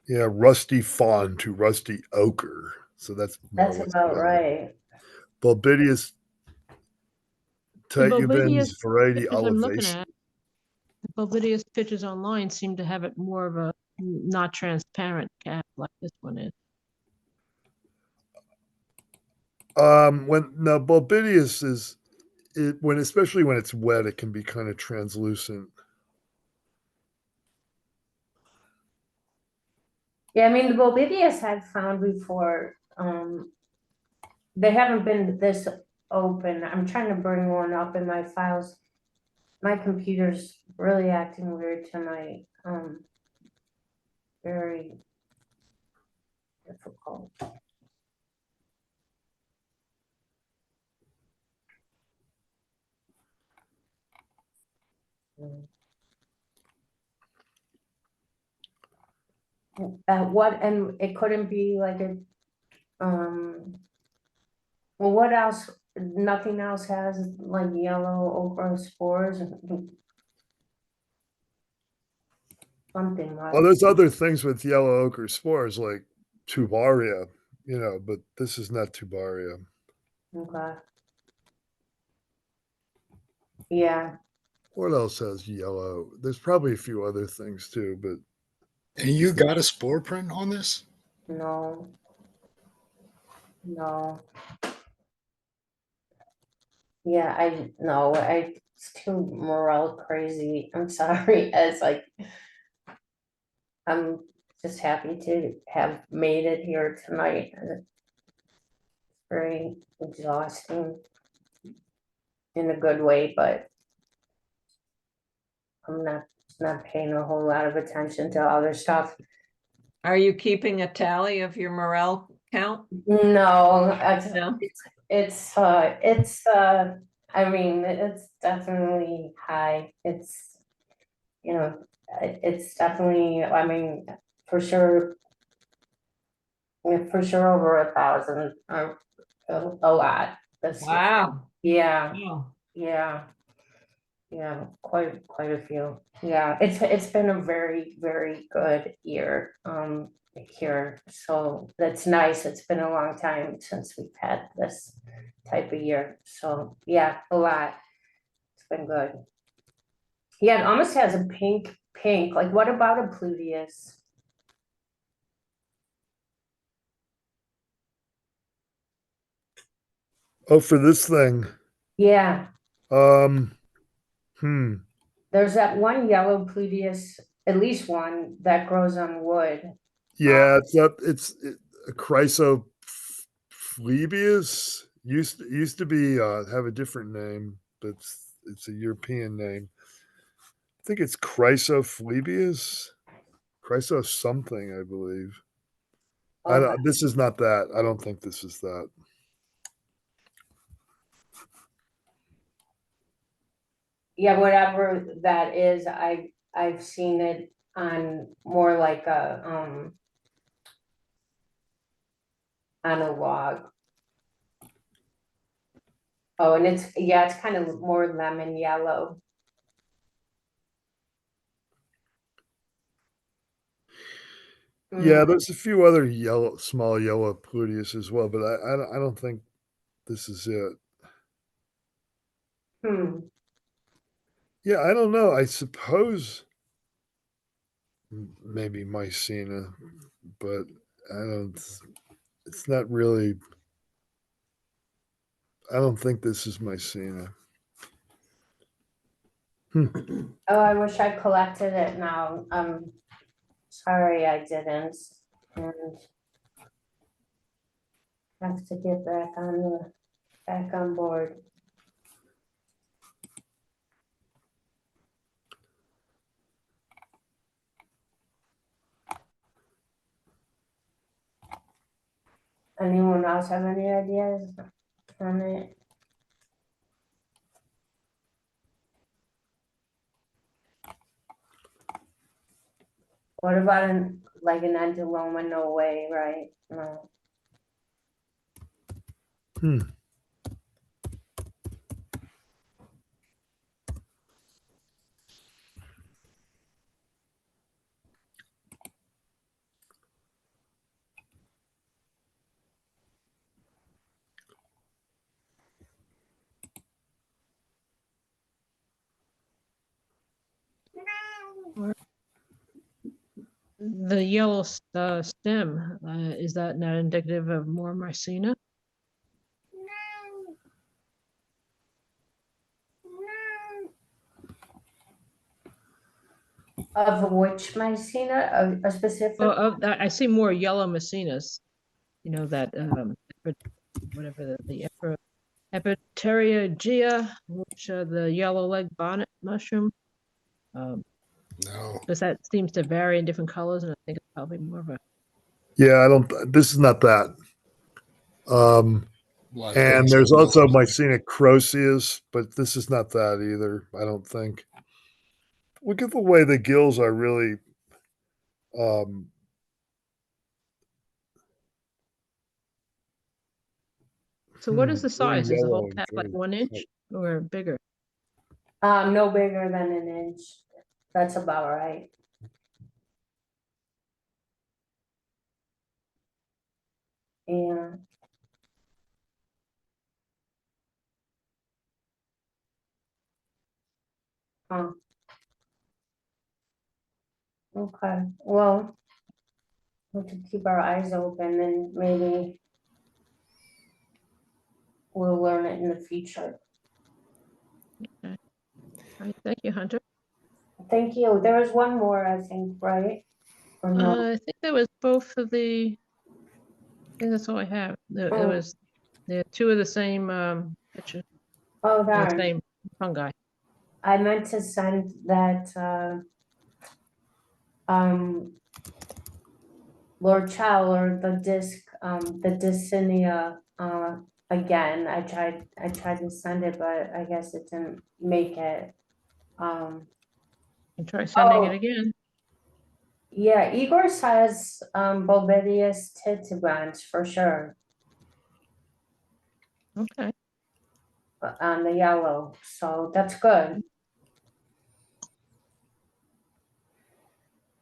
S4: Yeah, rusty fawn to rusty ochre. So that's
S7: That's
S4: what's
S7: about
S4: yellow.
S7: right.
S4: Bulbidius
S1: The
S4: Titubens
S1: Bulbidius
S4: variety
S1: pictures I'm looking
S4: elevation.
S1: at, the Bulbidius pictures online seem to have it more of a not transparent cap like this one is.
S4: Bulbidius is especially when it's wet, it can be kind of translucent.
S7: Yeah, I mean, the Bulbidius I've found before, they haven't been this open. I'm trying to bring one up in my files. My computer's really acting weird tonight. Very difficult. What, and it couldn't be like a, well, what else? Nothing else has like yellow ochre spores? Something like.
S4: Well, there's other things with yellow ochre spores like tubaria, but this is not tubaria.
S7: Okay. Yeah.
S4: What else has yellow? There's probably a few other things too, but
S3: And you got a spore print on this?
S7: No. No. Yeah, it's too morale crazy. I'm sorry. It's like, I'm just happy to have made it here tonight. It's very exhausting in a good way, but I'm not paying a whole lot of attention to other stuff.
S6: Are you keeping a tally of your morale count?
S7: No,
S6: No?
S7: I mean, it's definitely high. It's definitely, I mean, for sure, over 1,000, a lot.
S6: Wow.
S7: Yeah,
S6: Wow.
S7: yeah, quite a few. Yeah, it's been a very, very good year here. So that's nice. It's been a long time since we've had this type of year. So yeah, a lot. It's been good. Yeah, it almost has a pink. Like, what about a Pluteus?
S4: oh, for this thing,
S7: Yeah,
S4: hmm,
S7: there's that one yellow Pluteus, at least one that grows on wood.
S4: yeah, it's a Chrysophoebius. Used to be have a different name, but it's a European name. I think it's Chrysophoebius, Chryso something, I believe. This is not that. I don't think this is that.
S7: Yeah, whatever that is, I've seen it on more like on a log. Oh, and it's kind of more lemon yellow.
S4: Yeah, there's a few other small yellow Pluteus as well, but I don't think this is it. Yeah, I don't know. I suppose maybe Mycena, but I don't. It's not really. I don't think this is Mycena.
S7: Oh, I wish I collected it now. Sorry I didn't, and have to get back on board. Anyone else have any ideas on it? What about like an endoloma? No way, right? No.
S4: Hmm.
S1: The yellow stem, is that not indicative of more mycena?
S7: Of which mycena? A specific?
S1: Well, I see more yellow mycenas. You know that whatever the Epiteria, which the yellow leg bonnet mushroom.
S3: No.
S1: Because that seems to vary in different colors, and I think it's probably more of a.
S4: Yeah, I don't. This is not that. And there's also Mycena croceus, but this is not that either. I don't think. Look at the way the gills are really.
S1: So what is the
S4: very
S1: size? Is the whole
S4: yellow and
S1: cap like
S4: very
S1: 1 inch or bigger?
S7: No bigger than an inch. That's about right. Yeah. Huh. Okay, well, we have to keep our eyes open and maybe we'll learn it in the future.
S1: All right, thank you, Hunter.
S7: Thank you. There was one more, I think, right? Or no?
S1: I think that was both of the. I think that's all I have. There was two of the same picture,
S7: Oh,
S1: the
S7: darn.
S1: same fungi.
S7: I meant to send that Morchella or the disc, the Puccinia again. I tried to send it, but I guess it didn't make it.
S1: And try sending it
S7: Oh.
S1: again.
S7: Yeah, Igor says Bovidius titubans for sure
S1: Okay.
S7: on the yellow, so that's good.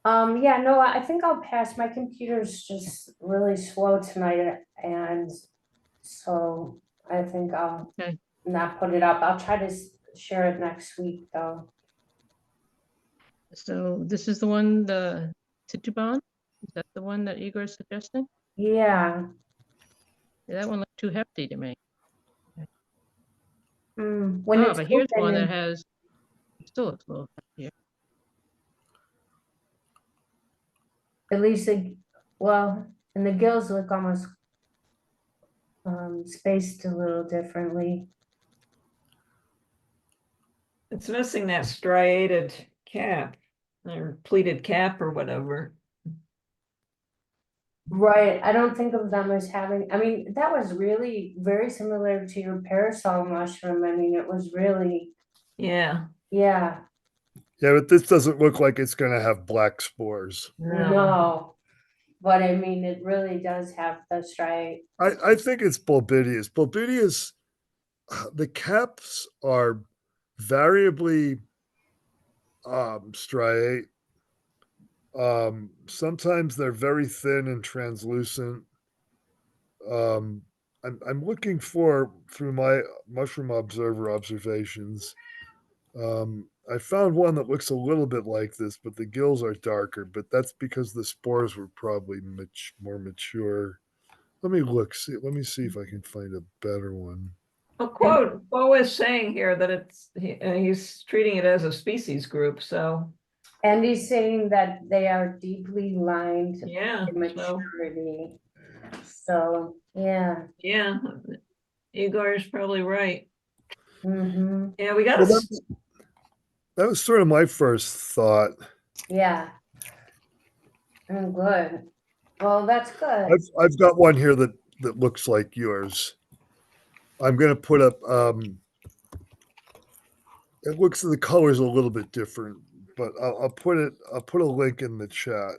S7: Yeah, no, I think I'll pass. My computer's just really slow tonight, and so I think I'll
S1: Okay.
S7: not put it up. I'll try to share it next week, though.
S1: So this is the one, the Tituban? Is that the one that Igor is suggesting?
S7: Yeah.
S1: Yeah, that one looked too hefty to me.
S7: When
S1: Oh, but here's one that has, still looks a little heftier.
S7: at least, well, and the gills look almost spaced a little differently.
S6: It's missing that striated cap or pleated cap or whatever.
S7: Right, I don't think of them as having, I mean, that was really very similar to your parasol mushroom. I mean, it was really,
S6: Yeah.
S7: yeah,
S4: Yeah, but this doesn't look like it's going to have black spores.
S7: no. But I mean, it really does have the striate.
S4: I think it's Bulbidius. Bulbidius, the caps are variably striate. Sometimes they're very thin and translucent. I'm looking for, through my mushroom observer observations, I found one that looks a little bit like this, but the gills are darker, but that's because the spores were probably more mature. Let me look, let me see if I can find a better one.
S6: Well, quote, Bo is saying here that he's treating it as a species group, so.
S7: And he's saying that they are deeply lined
S6: Yeah,
S7: in maturity. So, yeah.
S6: Yeah, Igor is probably right.
S7: Mm-hmm.
S6: Yeah, we got
S4: Well, that was sort of my first thought.
S7: Yeah. Good. Well, that's good.
S4: I've got one here that looks like yours. I'm going to put up. It looks, the color's a little bit different, but I'll put it. I'll put a link in the chat.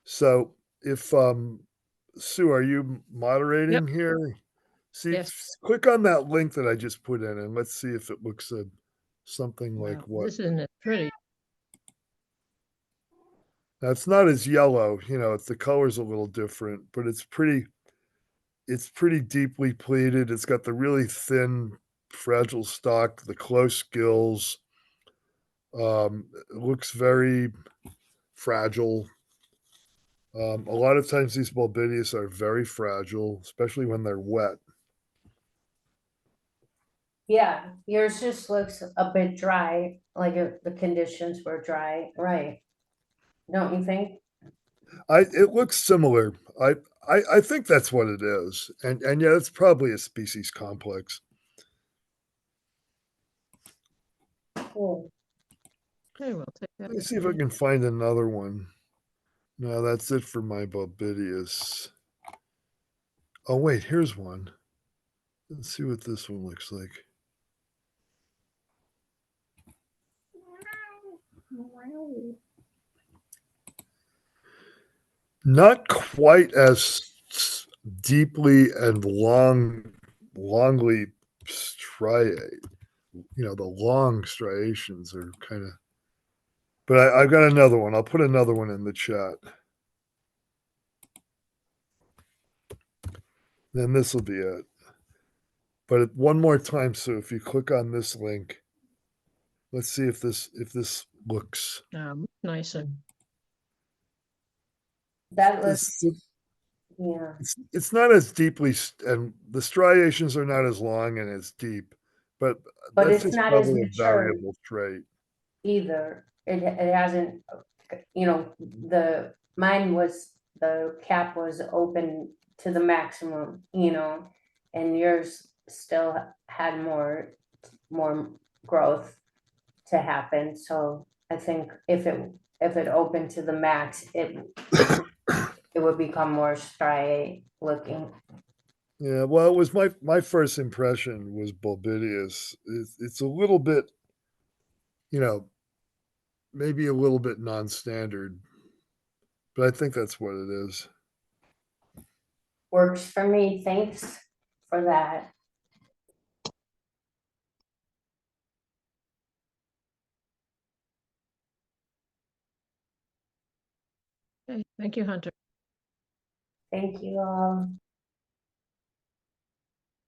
S4: So if Sue, are you moderating here? See,
S1: Yes.
S4: click on that link that I just put in, and let's see if it looks something like
S1: Wow,
S4: what.
S1: this isn't as pretty.
S4: Now, it's not as yellow, it's the color's a little different, but it's pretty deeply pleated. It's got the really thin, fragile stalk, the close gills. It looks very fragile. A lot of times these Bulbidius are very fragile, especially when they're wet.
S7: Yeah, yours just looks a bit dry, like if the conditions were dry, right? Don't you think?
S4: It looks similar. I think that's what it is, and yeah, it's probably a species complex.
S7: Cool.
S1: Okay, we'll take that.
S4: Let me see if I can find another one. No, that's it for my Bulbidius. Oh wait, here's one. Let's see what this one looks like. Not quite as deeply and longly striate. The long striations are kind of. But I've got another one. I'll put another one in the chat. Then this will be it. But one more time, so if you click on this link, let's see if this looks.
S1: Nicer.
S7: That looks,
S4: This,
S7: yeah,
S4: it's not as deeply, and the striations are not as long and as deep, but
S7: but
S4: that's
S7: it's
S4: just
S7: not as
S4: probably a
S7: mature
S4: variable trait.
S7: either. It hasn't, mine was, the cap was open to the maximum, and yours still had more growth to happen. So I think if it opened to the max, it would become more striate looking.
S4: Yeah, well, it was my first impression was Bulbidius. It's a little bit, maybe a little bit non-standard, but I think that's what it is.
S7: Works for me. Thanks for that.
S1: Okay, thank you, Hunter.
S7: Thank you all.